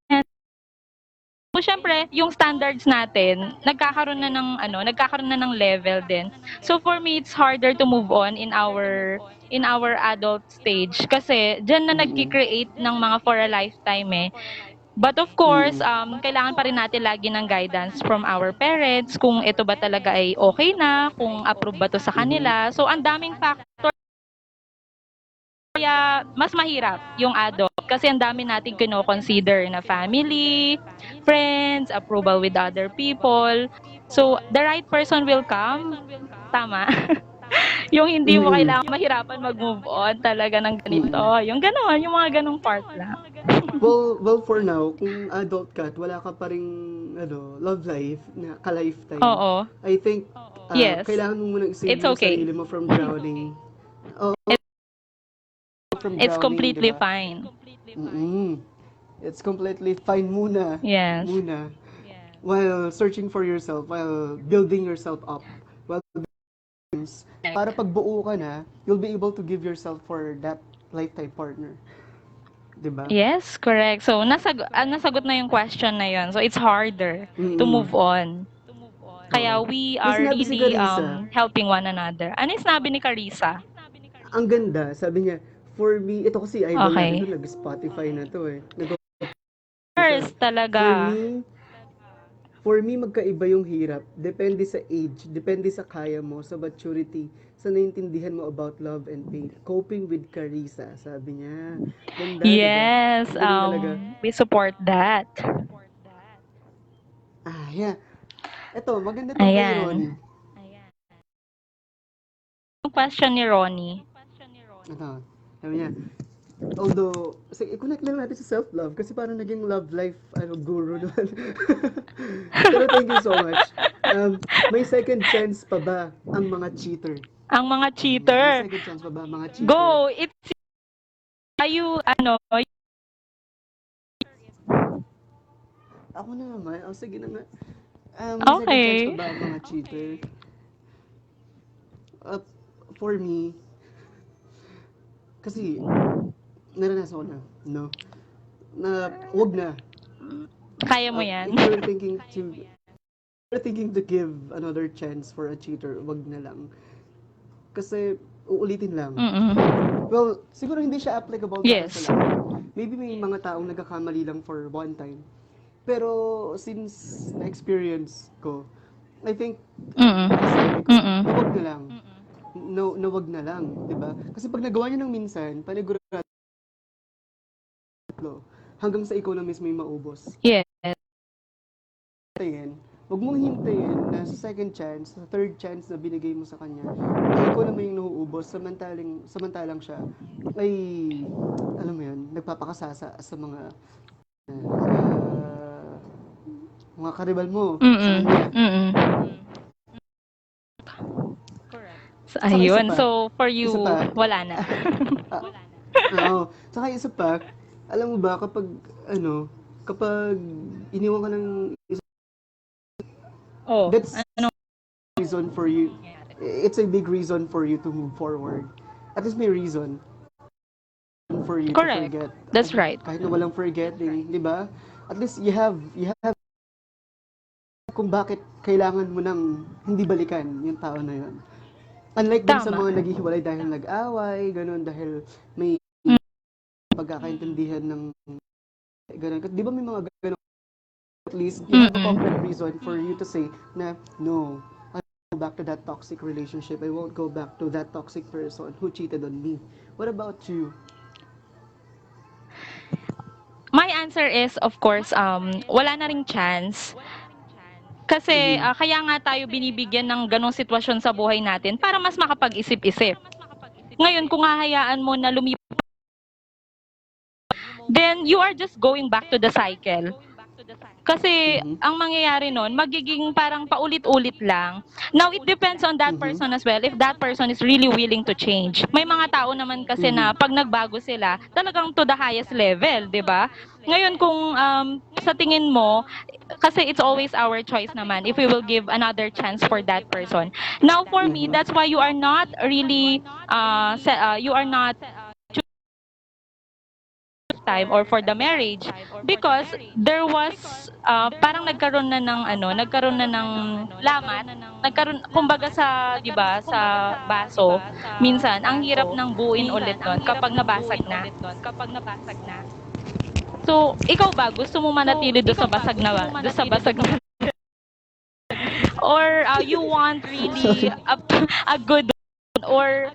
So, siyempre, yung standards natin, nagkakaroon na ng level din. So, for me, it's harder to move on in our adult stage kasi diyan na Mm-mm. nagki-create ng mga for a lifetime eh. But of course, Mm-mm. kailangan pa rin natin lagi ng guidance from our parents kung ito ba talaga ay okay na, kung approve ba 'to sa Mhm. kanila. So, ang daming factor kaya mas mahirap yung adult kasi ang dami nating kino-consider na family, friends, approval with other people. So, the right person will come, tama? Yung hindi mo Mm-mm. kailangang mahirapan mag-move on talaga ng ganito, Mm-mm. yung gano'n, yung mga gano'ng part lang. Well, for now, kung adult ka at wala ka pa ring love life na ka-lifetime, Oo, I think yes, kailangan mo munang save it's yung okay. sarili mo from drowning. Oh, from It's drowning, 'di completely ba? fine. Mm-mm. It's completely fine muna. Yes. Muna. While searching for yourself, while building yourself up. While para pag buo ka na, you'll be able to give yourself for that lifetime partner. 'Di ba? Yes, correct. So, nasagot na yung question na yun. So, it's harder to Mm-mm. move on. Oo. Kaya we May are sinabi si really Carissa, helping one another. Ano yung sinabi ni Carissa? ang ganda, sabi niya, for me, ito kasi idol natin to, Okay. nag-Spotify na to eh. Nag siya. First For talaga. me, For me, magkaiba yung hirap. Depende sa age, depende sa kaya mo, sa maturity, sa naintindihan mo about love and pain. Coping with Carissa, sabi niya. Ganda, 'di ba? Yes, Ang galing talaga. we support that. Yeah. Eto, maganda 'to kay Ayan. Ronnie. Yung question ni Ronnie. Ito, sabi niya, although, i-connect lang natin sa self-love kasi parang naging love life guru naman. Pero thank you so much. May second chance pa ba ang mga cheater? Ang mga Sabi niya, may cheater. second chance pa ba ang mga cheater? Go! It's you, ano, Ako na naman. Sige na nga. May second chance pa okay. ba ang mga cheater? Uh, for me, kasi naranasan ko na, no? Na wag na. Kaya mo yan. If you're thinking to give another chance for a cheater, wag na lang. Kasi uulitin lang. Mm-mm. Well, siguro hindi siya applicable para Yes. sa lahat. Maybe may mga taong nagkakamali lang for one time. Pero since na-experience ko, I think, Mm-mm. sabi ko, Mm-mm. na wag na lang. No, na wag na lang, 'di ba? Kasi pag nagawa niyo ng minsan, panigurado hanggang sa ikaw na mismo yung maubos. Yes. Hintayin, wag mong hintayin na sa second chance, sa third chance na binigay mo sa kanya, ay ikaw naman yung nauubos, samantalang siya ay, alam mo yun, nagpapakasasa sa mga karibal mo, sa Mm-mm. kanya. Mm-mm. So, Saka isa ayun. pa, So, for isa you, pa, wala na. ah, oo, saka isa pa, alam mo ba, kapag iniwan ka ng Oh, that's ano? reason for you, it's a big reason for you to move forward. At least may reason for you to Correct. forget. That's right. Kahit na walang forgetting, di ba? At least you have kung bakit kailangan mo nang hindi balikan yung tao na yun. Unlike dun sa Tama. mga naghihiwalay dahil nag-away, ganun, dahil may Mm. pagkakaintindihan ng ganun. Di ba may mga ganun? At least you have a Mm-mm. concrete reason for you to say na, no, I won't go back to that toxic relationship. I won't go back to that toxic person who cheated on me. What about you? My answer is, of course, wala na ring chance. Kasi Mhm. kaya nga tayo binibigyan ng ganong sitwasyon sa buhay natin para mas makapag-isip-isip. Ngayon, kung hahayaan mo na lumipas, then you are just going back to the cycle. Kasi Mhm. ang mangyayari nun, magiging parang paulit-ulit lang. Now, it depends on that Mhm. person as well, if that person is really willing to change. May mga tao naman kasi Mhm. na pag nagbago sila, talagang to the highest level, di ba? Ngayon, kung sa tingin mo, kasi it's always our choice naman if we will give another chance for that person. Now, for me, Mhm. that's why you are not really, you are not time or for the marriage because there was parang nagkaroon na ng lamat, nagkaroon kumbaga sa 'di ba sa baso minsan ang hirap ng buuin ulit nun kapag nabasag na. So, ikaw ba gusto mo manatili do sa basag na or you want really Sorry. a good or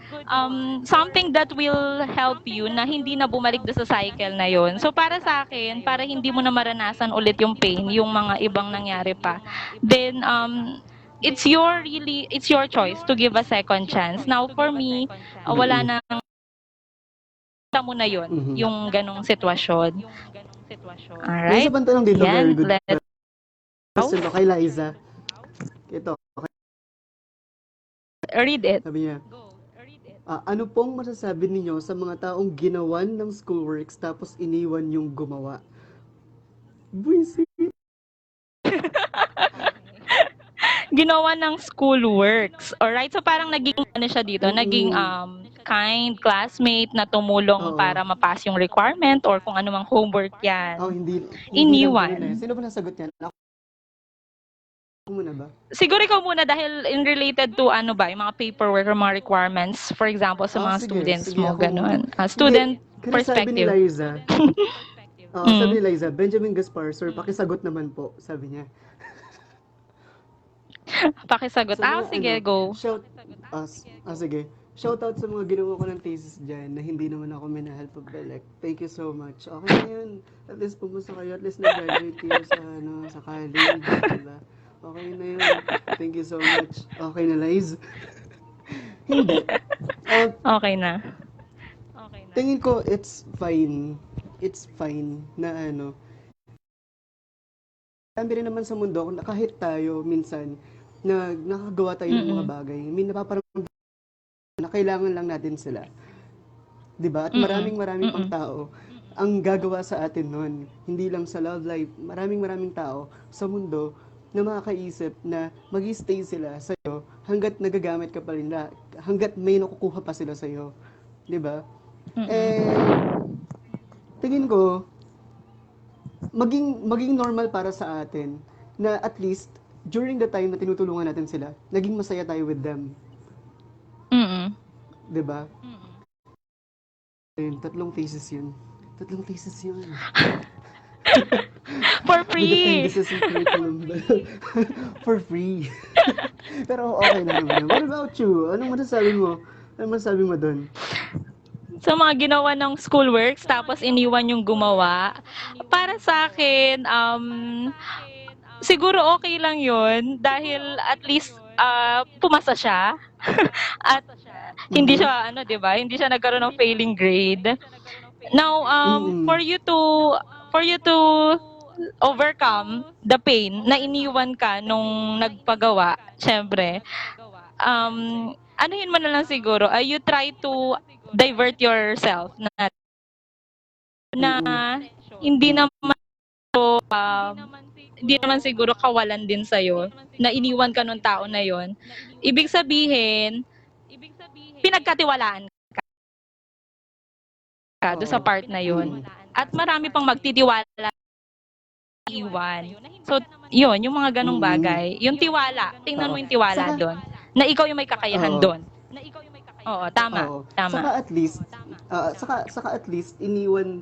something that will help you na hindi na bumalik do sa cycle na yon. So para sa akin, para hindi mo na maranasan ulit yung pain, yung mga ibang nangyari pa, then it's your choice to give a second chance. Now for me, wala Mm-mm. na mo na yon, Mhm. yung ganong sitwasyon. May isa Alright? pang tanong dito, very Yan, good let's question to kay Liza. Ito, read it. sabi niya, ano pong masasabi ninyo sa mga taong ginawan ng schoolworks tapos iniwan yung gumawa? Buisit. Ginawa ng school works. Alright? So parang naging ano siya dito, naging Mm-mm. kind classmate na tumulong Oo. para mapass yung requirement or kung ano mang homework yan. Hindi lang po yun eh. Iniwan. Sino ba nasagot yan? Ako muna ba? Siguro ikaw muna dahil in related to ano ba, yung mga paperwork or mga requirements, for example, sa mga Sige, students sige mo, ako muna. ganun. Hindi, Student kasi sabi ni perspective. Liza, Mm. sabi ni Liza, Benjamin Gaspar, sir, pakisagot naman po, sabi niya. Pakisagot. Sa mga Sige, go. sige. Shout out sa mga ginawa ko ng thesis dyan na hindi naman ako minahelp of elect. Thank you so much. Okay na yun. At least pumusta kayo. At least nag-graduate kayo sa, sa college. Diba? Okay na yun. Thank you so much. Okay na, Liz? Hindi. Uh, Okay na. tingin ko, it's fine. It's fine na dami rin naman sa mundo na kahit tayo minsan na nakagawa tayo ng mga Mm. bagay, may napaparamdam na kailangan lang natin sila. 'Di ba? At Mm. maraming pang Mm. tao ang gagawa sa atin noon. Hindi lang sa love life, maraming tao sa mundo na makakaisip na mag-stay sila sa iyo hangga't nagagamit ka pa rin na, hangga't may nakukuha pa sila sa iyo. 'Di ba? Mm. And tingin ko maging normal para sa atin na at least during the time na tinutulungan natin sila, naging masaya tayo with them. Mm. 'Di ba? Ayun, tatlong thesis yun. For Nag-depende free. sa curriculum ba? For free. Pero okay na naman. What about you? Anong masasabi mo? Anong masasabi mo doon? Sa mga ginawa ng schoolworks tapos iniwan yung gumawa, para sa akin, siguro okay lang yun dahil at least pumasa siya at hindi Mhm. siya ano, 'di ba? Hindi siya nagkaroon ng failing grade. Now, Mm-mm. for you to overcome the pain na iniwan ka nung nagpagawa, syempre, anuhin mo na lang siguro, you try to divert yourself na na Mm-mm. hindi naman hindi naman siguro kawalan din sa'yo na iniwan ka nung tao na yon. Ibig sabihin, pinagkatiwalaan ka do sa Oo. part na yon. Mm-mm. At marami pang magtitiwala iwan. So, yun, yung mga ganong Mm-mm. bagay. Yung tiwala, tingnan Oo. mo yung tiwala Saka, doon. Na ikaw yung may kakayahan oo. doon. Oo, tama. Oo. Tama. Saka at least iniwan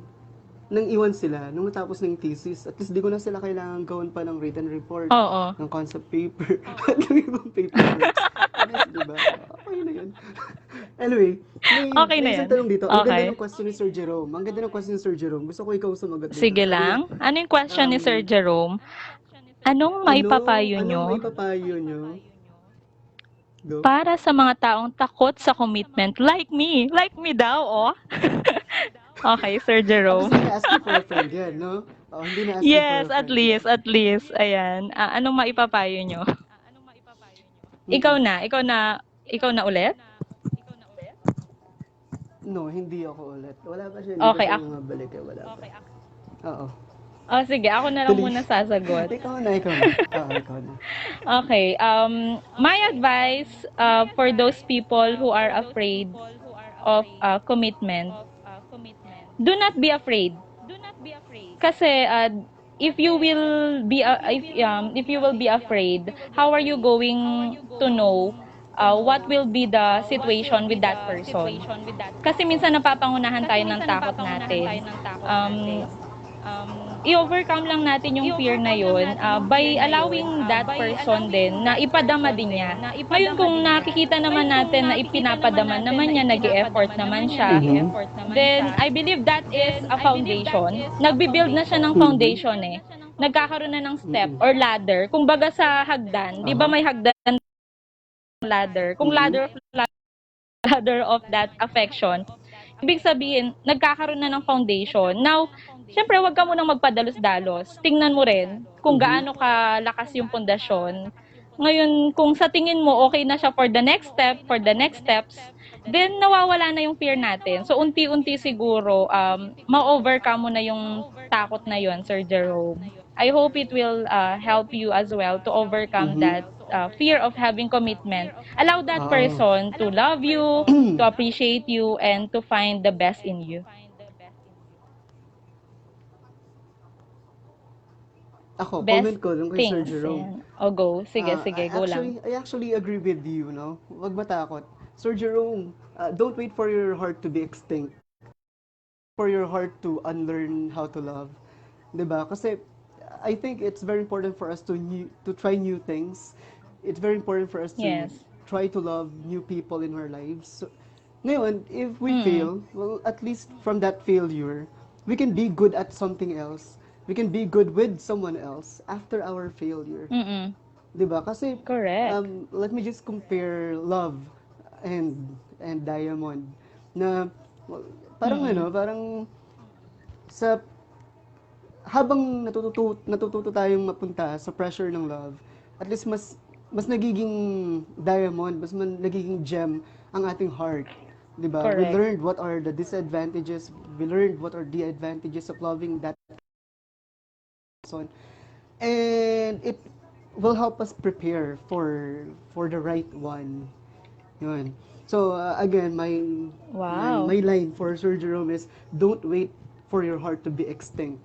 nang iwan sila nung matapos ng thesis. At least di ko na sila kailangan gawin pa ng written report, Oo. ng concept paper, at ng ibang paperworks. At least, di ba? Okay na yun. Anyway, Okay may na isang yan. tanong dito. Ang ganda Okay. ng question ni Sir Jerome. Ang ganda ng question ni Sir Jerome. Gusto ko ikaw sumagot dito. Sige Sabi niya, lang. Ano yung question ni Sir um, Jerome? Anong maipapayo anong nyo may papayo nyo? Go. para sa mga taong takot sa commitment? Like me. Like me daw, oh. Okay, Sir Kasi Jerome. hindi na asking for a friend yan, no? Oh, hindi na asking for Yes, a at friend yan. least, at least. Ayan. Anong maipapayo nyo? Mm-mm. Ikaw na ulit? No, hindi ako ulit. Wala pa siya, hindi pa Okay, siya ako. bumabalik eh, wala pa. Oo. Sige, ako na lang Tuloy. muna sasagot. ikaw na. Ikaw na. Okay, my advice for those people who are afraid of commitment, do not be afraid. Kasi if you will be afraid, how are you going to know what will be the situation with that person? Kasi minsan napapangunahan tayo ng takot natin. Um, i-overcome lang natin yung fear na yun by allowing that person din na ipadama din niya. Ngayon kung nakikita naman natin na ipinapadama naman niya, nag-e-effort naman siya, Mhm. then I believe that is a foundation. Nagbi-build na siya ng Mhm. foundation eh. Nagkakaroon na ng step Mm-mm. or ladder. Kung baga sa hagdan, di ba Aha. may hagdan ladder? Kung Mm-mm. ladder of that affection, ibig sabihin, nagkakaroon na ng foundation. Now, syempre, wag ka munang magpadalos-dalos. Tingnan mo rin kung Mhm. gaano kalakas yung pundasyon. Ngayon, kung sa tingin mo okay na siya for the next step, for the next steps, then nawawala na yung fear natin. So, unti-unti siguro, ma-overcome mo na yung takot na yon, Sir Jerome. I hope it will help you as well to overcome Mhm. that fear of having commitment. Allow that Oo. person to love you, to appreciate you, and to find the best in you. Ako, comment Best ko dun kay Sir things. Jerome. Yan. O go. Sige, sige. Go lang. I actually agree with you, no? Wag matakot. Sir Jerome, don't wait for your heart to be extinct. For your heart to unlearn how to love. 'Di ba? Kasi I think it's very important for us to try new things it's very important for us to Yes. try to love new people in our lives. So, ngayon, if we Mm. fail, well, at least from that failure, we can be good at something else. We can be good with someone else after our failure. Mm. 'Di ba? Kasi Correct. let me just compare love and diamond na well, parang Mm. parang sa habang natututo tayong mapunta sa pressure ng love, at least mas nagiging diamond, nagiging gem ang ating heart. 'Di ba? We Correct. learned what are the disadvantages, we learned what are the advantages of loving that person. And it will help us prepare for the right one. Yun. So again, my Wow. line for Sir Jerome is don't wait for your heart to be extinct.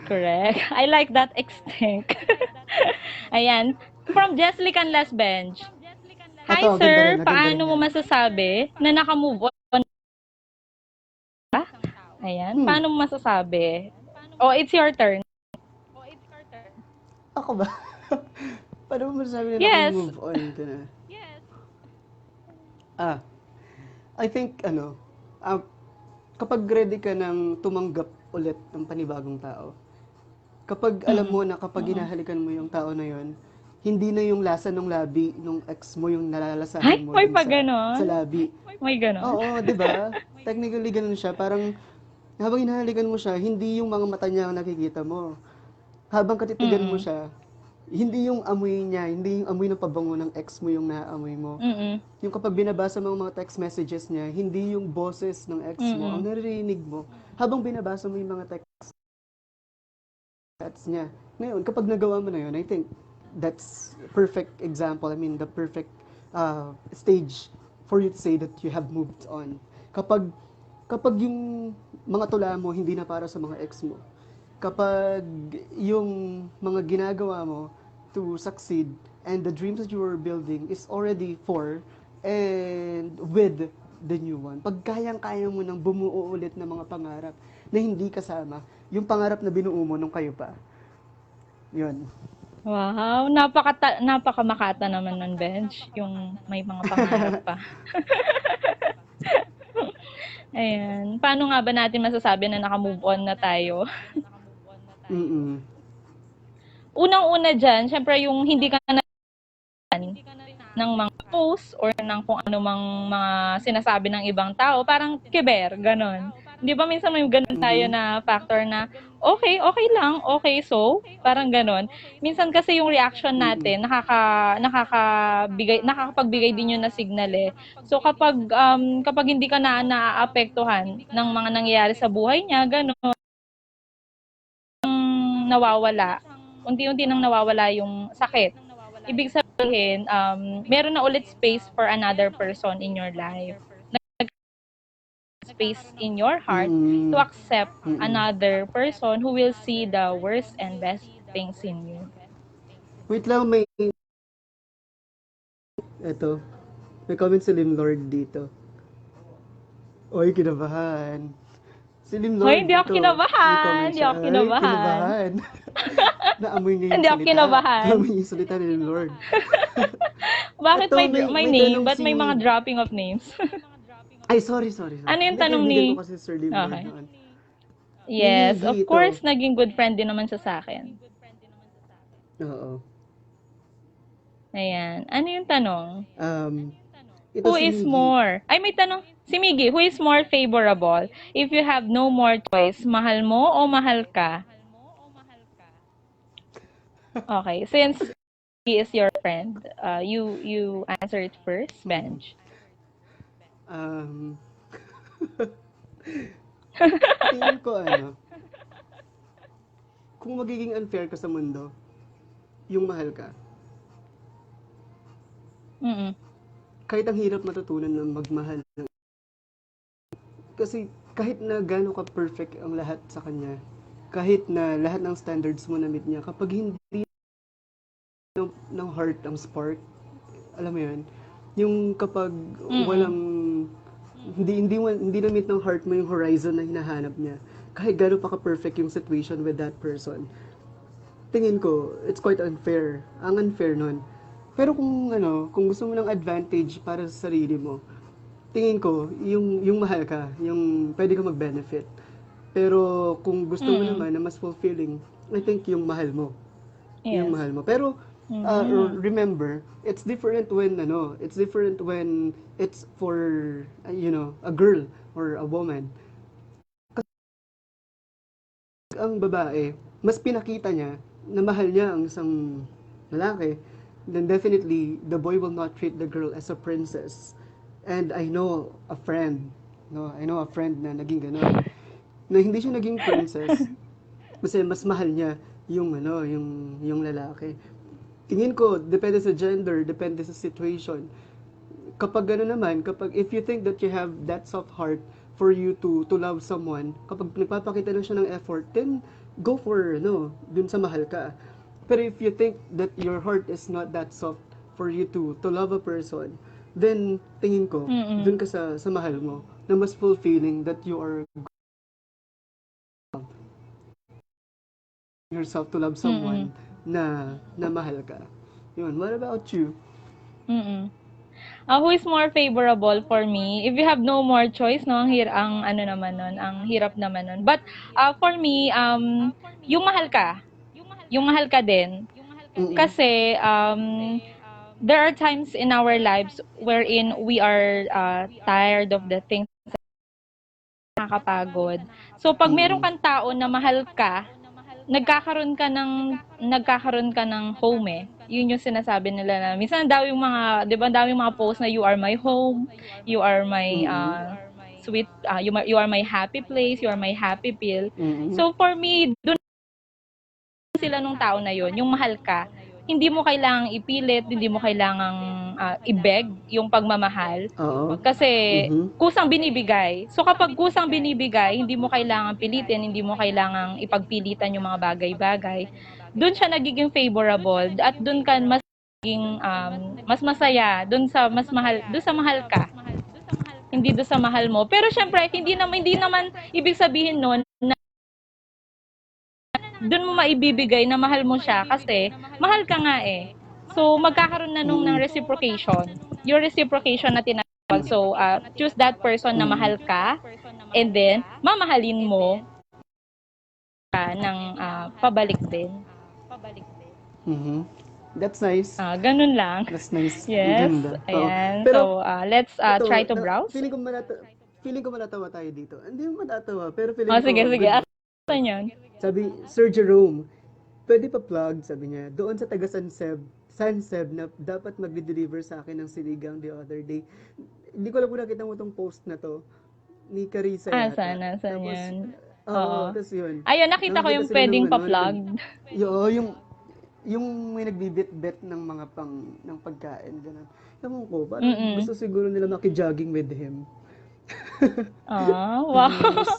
Correct. I like that extinct. Ayan. From Jeslican Last Bench. Ito, Hi sir, maganda rin paano mo yan. masasabi na naka-move on ka? Ayan. Hmm, Paano mo masasabi? Oh, it's your turn. ako ba? Paano mo masasabi na Yes. naka-move on ka na? Ah, I think, ah, kapag ready ka ng tumanggap ulit ng panibagong tao, kapag alam Mm. mo na kapag Mm. hinahalikan mo yung tao na yon, hindi na yung lasa ng labi nung ex mo yung Ay, nalalasahan mo may dun pa sa ganon. labi. May ganon. Oo, 'di ba? Technically ganun siya. Parang habang hinahalikan mo siya, hindi yung mga mata niya ang nakikita mo. Habang katitigan mo Mm. siya, hindi yung amoy niya, hindi yung amoy ng pabango ng ex mo yung naaamoy mo. Mm. Yung kapag binabasa mo ang mga text messages niya, hindi yung boses ng ex mo ang Mm. naririnig mo habang binabasa mo yung mga text chats niya. Ngayon, kapag nagawa mo na yun, I think that's perfect example. I mean, the perfect stage for you to say that you have moved on. Kapag kapag yung mga tula mo hindi na para sa mga ex mo. Kapag yung mga ginagawa mo to succeed and the dreams that you were building is already for and with the new one. Pag kayang-kaya mo nang bumuo ulit ng mga pangarap na hindi kasama yung pangarap na binuo mo nung kayo pa. Yun. Wow, napakamakata naman ng bench, yung may mga pangarap pa. Ayan. Paano nga ba natin masasabi na naka-move on na tayo? Mm-mm. Unang-una diyan, siyempre yung hindi ka na ng mga posts or ng kung ano mang mga sinasabi ng ibang tao, parang kiber, gano'n. 'Di ba minsan may gano'n tayo Mm-hmm. na factor na, okay, okay lang, okay so, parang gano'n. Minsan kasi yung reaction Mm-mm. natin nakakapagbigay din yun na signal, eh. So kapag hindi ka na naaapektuhan ng mga nangyayari sa buhay niya, gano'n, nawawala, unti-unti nang nawawala yung sakit. Ibig sabihin, meron na ulit space for another person in your life. Space in your heart to Mm-mm. accept Mm-mm. another person who will see the worst and best things in you. Wait lang, eto, may comment si Lim Lord dito. Oy, kinabahan. Si Lim Hoy, Lord, hindi ako ito, may kinabahan, comment hindi siya. ako Ay, kinabahan. kinabahan. Naamoy niya yung Hindi ako salita. kinabahan. Naamoy niya yung salita ni Lim Lord. Bakit Ito, may may name, tanong but may mga si... dropping of names? Ay, sorry. Ano yung Hindi, tanong kaibigan ko ni... kasi Sir Lim Lord Okay. noon. Ni Yes, Miggy of ito. course, naging good friend din naman siya sa akin. Oo. Ayan. Ano yung tanong? Um, ito Who si is Miggy. more? Ay, may tanong. Si Miggy, who is more favorable? If you have no more choice, mahal mo o mahal ka? Okay. Since he is your friend, you answer it first, Hmm. Benj. Um, tingin ko kung magiging unfair ka sa mundo, yung mahal ka. Mm-mm. Kahit ang hirap matutunan ng magmahal. Kasi kahit na gaano ka perfect ang lahat sa kanya, kahit na lahat ng standards mo na meet niya, kapag hindi ng heart ang spark, alam mo yun, yung kapag Mm-mm. walang, hindi na meet ng heart mo yung horizon na hinahanap niya, kahit gaano pa ka-perfect yung situation with that person, tingin ko, it's quite unfair. Ang unfair nun. Pero kung kung gusto mo ng advantage para sa sarili mo, tingin ko, yung mahal ka, yung pwede ka mag-benefit. Pero kung gusto mo Mm. naman na mas fulfilling, I think yung mahal mo. Yung Yes. mahal mo. Pero Mm. remember, it's different when it's for a girl or a woman. Ang babae, mas pinakita niya na mahal niya ang isang lalaki, then definitely the boy will not treat the girl as a princess. And I know a friend, no, I know a friend na naging ganon, na hindi siya naging princess kasi mas mahal niya yung lalaki. Tingin ko, depende sa gender, depende sa situation. Kapag gano'n naman, kapag if you think that you have that soft heart for you to love someone, kapag nagpapakita na siya ng effort, then go for, dun sa mahal ka. Pero if you think that your heart is not that soft for you to love a person, then tingin ko, Mm. dun ka sa mahal mo, na mas fulfilling that you are yourself to love Mm. someone na mahal ka. Yun, what about you? Mm. Who is more favorable for me? If you have no more choice, no, ang ano naman nun, ang hirap naman nun. But for me, yung mahal ka. Yung mahal ka din. Mm-mm. Kasi there are times in our lives wherein we are tired of the things nakakapagod. So pag meron Mm-mm. kang tao na mahal ka, nagkakaroon ka ng home eh. Yun yung sinasabi nila na minsan daw yung mga, 'di ba, daw yung mga post na you are my home, you are my Mm-mm. sweet you are my happy place, you are my happy pill. Mm-mm. So for me, dun sila nung tao na yon, yung mahal ka. Hindi mo kailangang ipilit, hindi mo kailangang i-beg yung pagmamahal Oo. kasi Mhm. kusang binibigay. So kapag kusang binibigay, hindi mo kailangang pilitin, hindi mo kailangang ipagpilitan yung mga bagay-bagay. Doon siya nagiging favorable at doon ka mas nagiging mas masaya, doon sa mahal ka, hindi doon sa mahal mo. Pero syempre, hindi naman ibig sabihin noon na doon mo maibibigay na mahal mo siya kasi mahal ka nga eh. So magkakaroon na nung ng Mm-mm. reciprocation. Yung reciprocation na tinatawag. So choose that person na Mm-mm. mahal ka and then mamahalin mo ka ng pabalik din. Mhm. That's nice. Ganun lang. That's nice. Ang Yes, ganda. Oo. ayan. Pero So let's try ito, to browse. feeling ko manatawa tayo dito. Hindi mo matatawa, pero feeling Sige, ko sige. good. Asan yun? Sabi, Sir Jerome, pwede pa plug, sabi niya, doon sa taga Sanseb na dapat magde-deliver sa akin ng sinigang the other day. Hindi ko alam kung nakita mo tong post na to ni Carissa yata. Asan Tapos, yun? Oo. oo, tapos yun. Ayun, nakita ko Nakakita yung sila pwedeng ng pa-plug. yung may nagbibit-bet ng mga ng pagkain, ganun. Ewan ko, parang Mm. gusto siguro nila maki-jogging with him. Wow. Yes.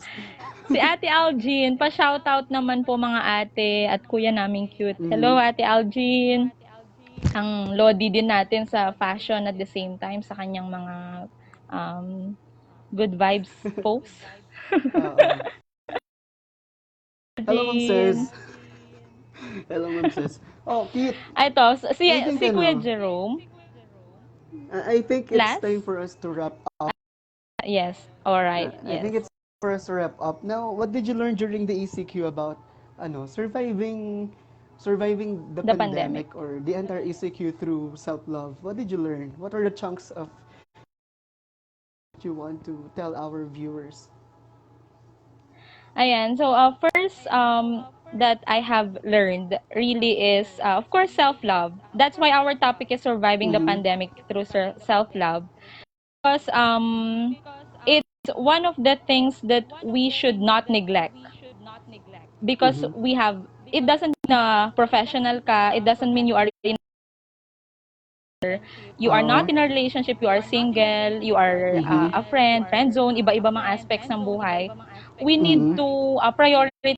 Si Ate Algin, pa-shoutout naman po mga ate at kuya naming cute. Hello, Mhm. Ate Algin. Ang lodi din natin sa fashion at the same time sa kanyang mga um, good vibes posts. Oo. Hello, Ma'am Algin. Says. Hello, Ma'am Says. Oh, Kit, Ito, I think si Kuya Jerome. I think it's time Last? for us to wrap up. Yes. All right. I Yes. think it's for us to wrap up. Now, what did you learn during the ECQ about surviving the The pandemic. pandemic or the entire ECQ through self-love? What did you learn? What are the chunks of you want to tell our viewers? Ayan. So, first, that I have learned really is, of course, self-love. That's why our topic is surviving the Mm-hmm. pandemic through self-love. Because it's one of the things that we should not neglect. Because Mm-hmm. it doesn't mean na professional ka, it doesn't mean you are not in a relationship, you are single, you are Mm-hmm. a friend zone, iba-iba mga aspects ng buhay. We need Mm-hmm. to prioritize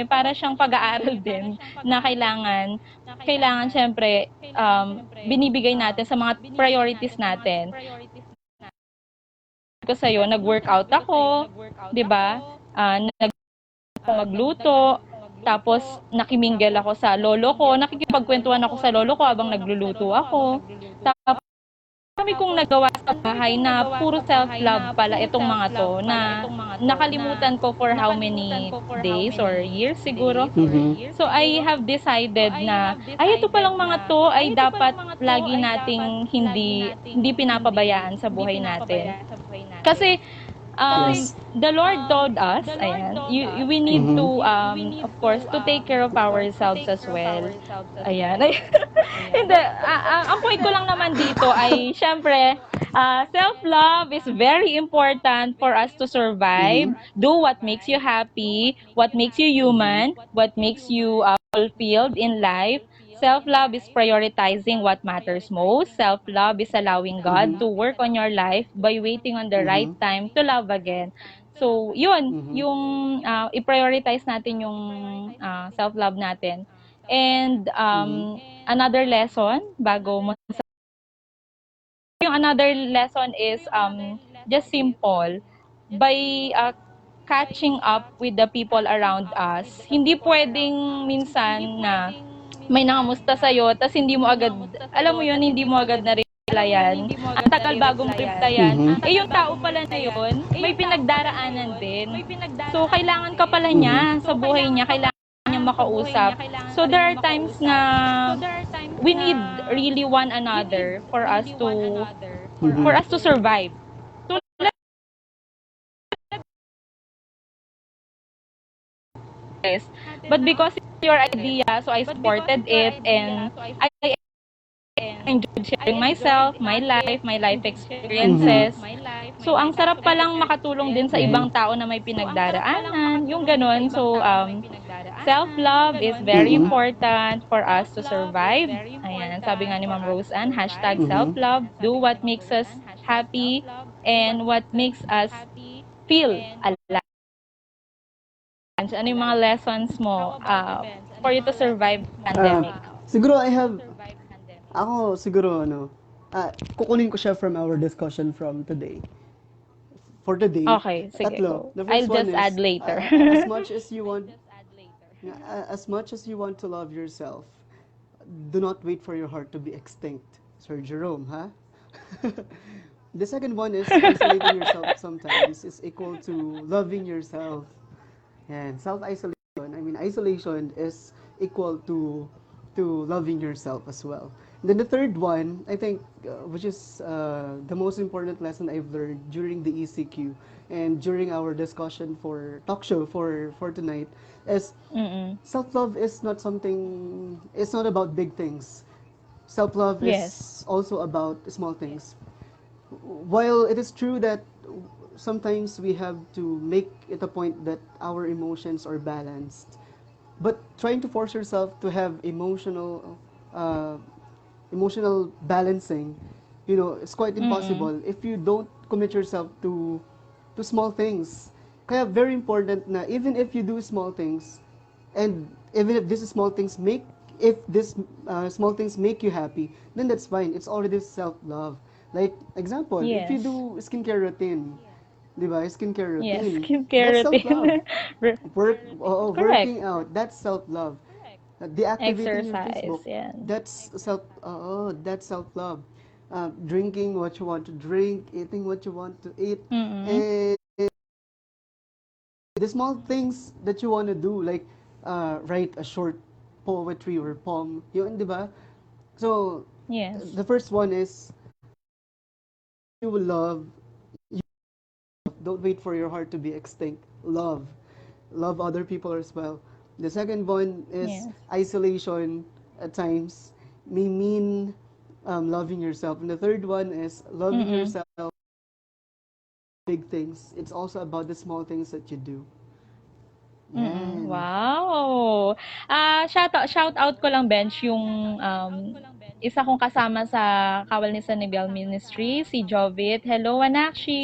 para siyang pag-aaral din na kailangan siyempre binibigay natin sa mga priorities natin. Ko sa'yo, nag-workout ako, 'di ba? Nag magluto, Tapos nakimingle ako sa lolo ko, nakikipagkuwentuhan ako sa lolo ko habang nagluluto ako. Tapos dami kong nagawa sa bahay na puro self-love pala itong mga 'to na nakalimutan ko for how many days or years siguro. Mm-hmm. So, I have decided na, ay ito palang mga 'to ay dapat lagi nating hindi hindi pinapabayaan sa buhay natin. Kasi Yes. the Lord told us, ayan, we need Mm-hmm. to, of course, to take care of ourselves as well. Ayan. Hindi, ang point ko lang naman dito ay, syempre, self-love is very important for us to survive. Mm-hmm. Do what makes you happy, what makes you human, what makes you fulfilled in life. Self-love is prioritizing what matters most. Self-love is allowing God to work on your life by waiting on the right Mm-hmm. time to love again. So, yun, Mm-hmm. yung i-prioritize natin yung self-love natin. And Mm-hmm. another lesson, bago mo yung another lesson is just simple. By catching up with the people around us, hindi pwedeng minsan na may nangamusta sa'yo, tas hindi mo agad, alam mo yun, hindi mo agad na-replyan. Ang tagal bago mo replyan. Mm-hmm. Eh, yung tao pala na yun, may pinagdaraanan din. So, kailangan ka pala Mm-hmm. niya sa buhay niya, kailangan niya makausap. So, there are times na we need really one another for Mm-hmm. us to survive. Tulad this. But because it's your idea, so I supported it and I enjoyed sharing myself, my life Mm-hmm. experiences. So, ang sarap palang makatulong din sa ibang tao na may pinagdaraanan, yung ganun. So, self-love is very Mm-hmm. important for us to survive. Ayan, sabi nga ni Ma'am Roseanne, hashtag Mm-hmm. self-love, do what makes us happy and what makes us feel alive. Ano yung mga lessons mo for you to survive Uh, pandemic? siguro ako siguro kukunin ko siya from our discussion from today. For today, Okay, sige, tatlo. go. The I'll first one just add is later. as much as you want to love yourself, do not wait for your heart to be extinct. Sir Jerome, huh? The second one is isolating yourself sometimes is equal to loving yourself. And self-isolation, I mean isolation is equal to loving yourself as well. And then the third one, I think, which is the most important lesson I've learned during the ECQ and during our discussion for talk show for tonight, is Mm-mm. self-love is not something. It's not about big things. Self-love Yes. is also about small things. While it is true that sometimes we have to make it a point that our emotions are balanced, but trying to force yourself to have uh, emotional balancing, it's quite Mm-mm. impossible if you don't commit yourself to small things. Kaya very important na even if you do small things, and even if these small things make if this small things make you happy, then that's fine. It's already self-love. Like example, if you Yes. do skincare routine, di ba? Skincare Yes, routine, skincare that's self-love. routine. Correct. Working out, that's self-love. Deactivating your Exercise, Facebook, yan. that's self-love. Drinking what you want to drink, eating what you want to eat, Mm-mm. and the small things that you want to do, like write a short poetry or poem, yun, di ba? So, Yes. the first one is you will love, don't wait for your heart to be extinct. Love other people as well. The second one is Yes. isolation at times may mean loving yourself. And the third one is loving Mm-mm. yourself, big things. It's also about the small things that you do. Mm, Yan. wow! Shout out ko lang, Bench, yung isa kong kasama sa Kawal ni San Miguel Ministry, si Jovit. Hello, Sige. Anakshi!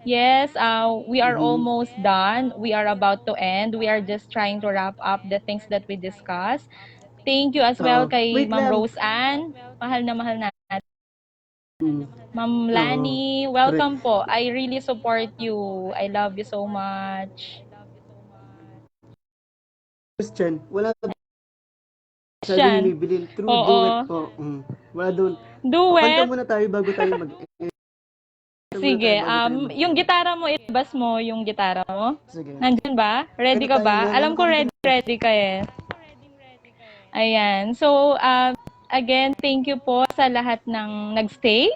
Yes, we are Mm-hmm. almost done. We are about to end. We are just trying to wrap up the things that we discussed. Thank you as well Oo. kay Wait Ma'am lang. Rose Ann. Mahal na mahal natin. Mm. Ma'am Oo. Lani, Correct. welcome po. I really support you. I love you so much. Question, wala masyado Question. binibilin. True, do it Oo. po. Wala doon. O, kanta Duet. muna tayo bago tayo mag-end. Kanta muna tayo Sige, bago tayo yung mag-end. gitara mo, ilabas mo yung gitara mo. Sige. Nandyan ba? Ready Kanta ka tayo ba? na. Alam ko Kanta ready, na. ready ka eh. Ayan. So, again, thank you po sa lahat ng nagstay.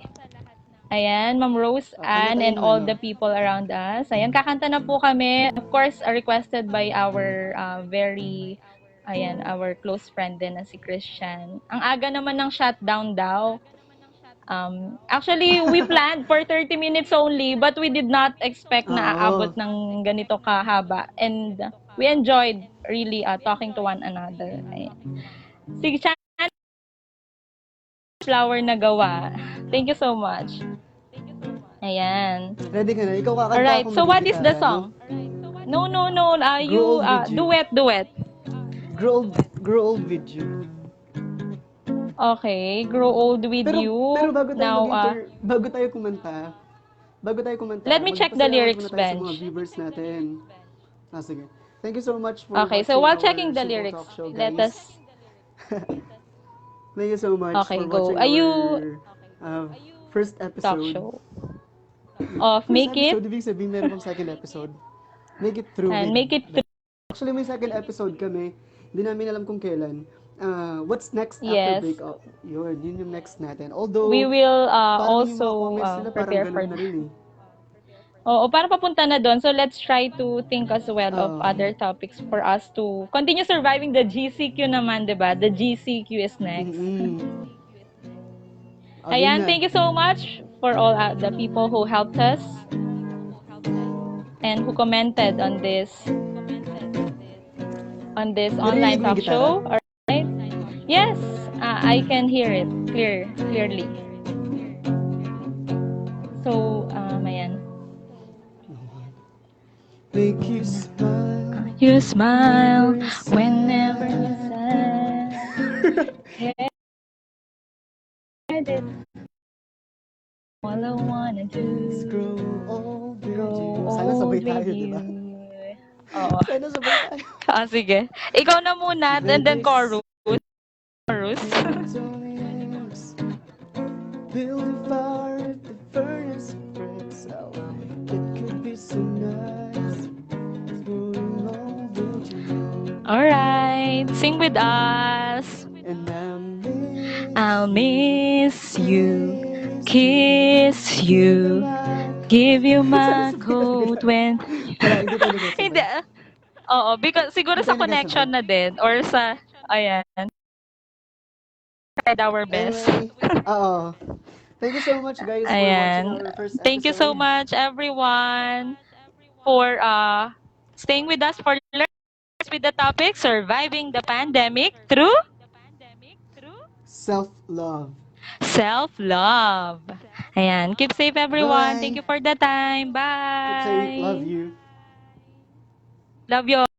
Ayan, Ma'am Rose Kanta Ann tayo and ng all ano. the people around us. Ayan, kakanta na po kami. Of course, requested by our our close friend din na si Christian. Ang aga naman ng shutdown daw. Actually, we planned for 30 minutes only, but we did not expect na aabot Oo. ng ganito kahaba. And we enjoyed really talking to one another. Ayan. Sige, flower na gawa. Thank you so much. Ayan. Ready ka na? Ikaw kakanta, ako Alright, so what is the magigitara, no? song? No, no, no. Grow You, old with you. duet, duet. Grow old with you. Okay, grow old with Pero you. Now, bago tayo kumanta, let me check the magpasalamat muna lyrics, tayo sa mga Bench. viewers natin. Sige. Thank you so much for Okay, so watching while checking our the simple lyrics, talk show, let guys. us. Thank you so much Okay, for go. watching Are you our first talk episode. show of First Make It episode, ibig sabihin meron pang second episode. Make it through and with Make It the... Actually, may second episode kami. Hindi namin alam kung kailan. What's next after Yes. breakout? Yun yung next natin. We Although, will parang yung mga also comments nila, parang prepare for ganun na rin eh. Oo, para papunta na doon. So let's try to think as well of Oo. other topics for us to continue surviving the GCQ naman, 'di ba? The GCQ is next. Mm-mm. Game Ayan, na. thank you so much for all the people who helped us and who commented on this Naririnig online mo yung talk gitara? show. All right? Yes, I can hear it clearly. So, ayan. Make you smile You smile whenever you're whenever you're sad. sad. All I wanna Let's do, grow old with grow you. Sana sabay old with tayo, di ba? you. Oo. Sana sabay tayo. Sige. Ikaw na muna, and then This chorus. Chorus. Plutonians build a fire if the furnace breaks out. It could be so nice growing old with you. Alright, sing with us. And I'll miss you, kiss kiss you, you, give you sana my sabay tayo coat nag-gitara. when... Wala, hindi tayo Hindi. nagkasabay. Oo, because siguro Hindi sa tayo nagkasabay. connection na din or sa, ayan, tried our best. Anyway, oo. Thank you so much guys for watching Ayan. our first Thank you so episode. much, everyone, for staying with us for learning with the topic surviving the pandemic through Self-love. self-love. Ayan. Keep safe, everyone. Thank Bye! you for the time. Keep saying love Bye. you. Love you.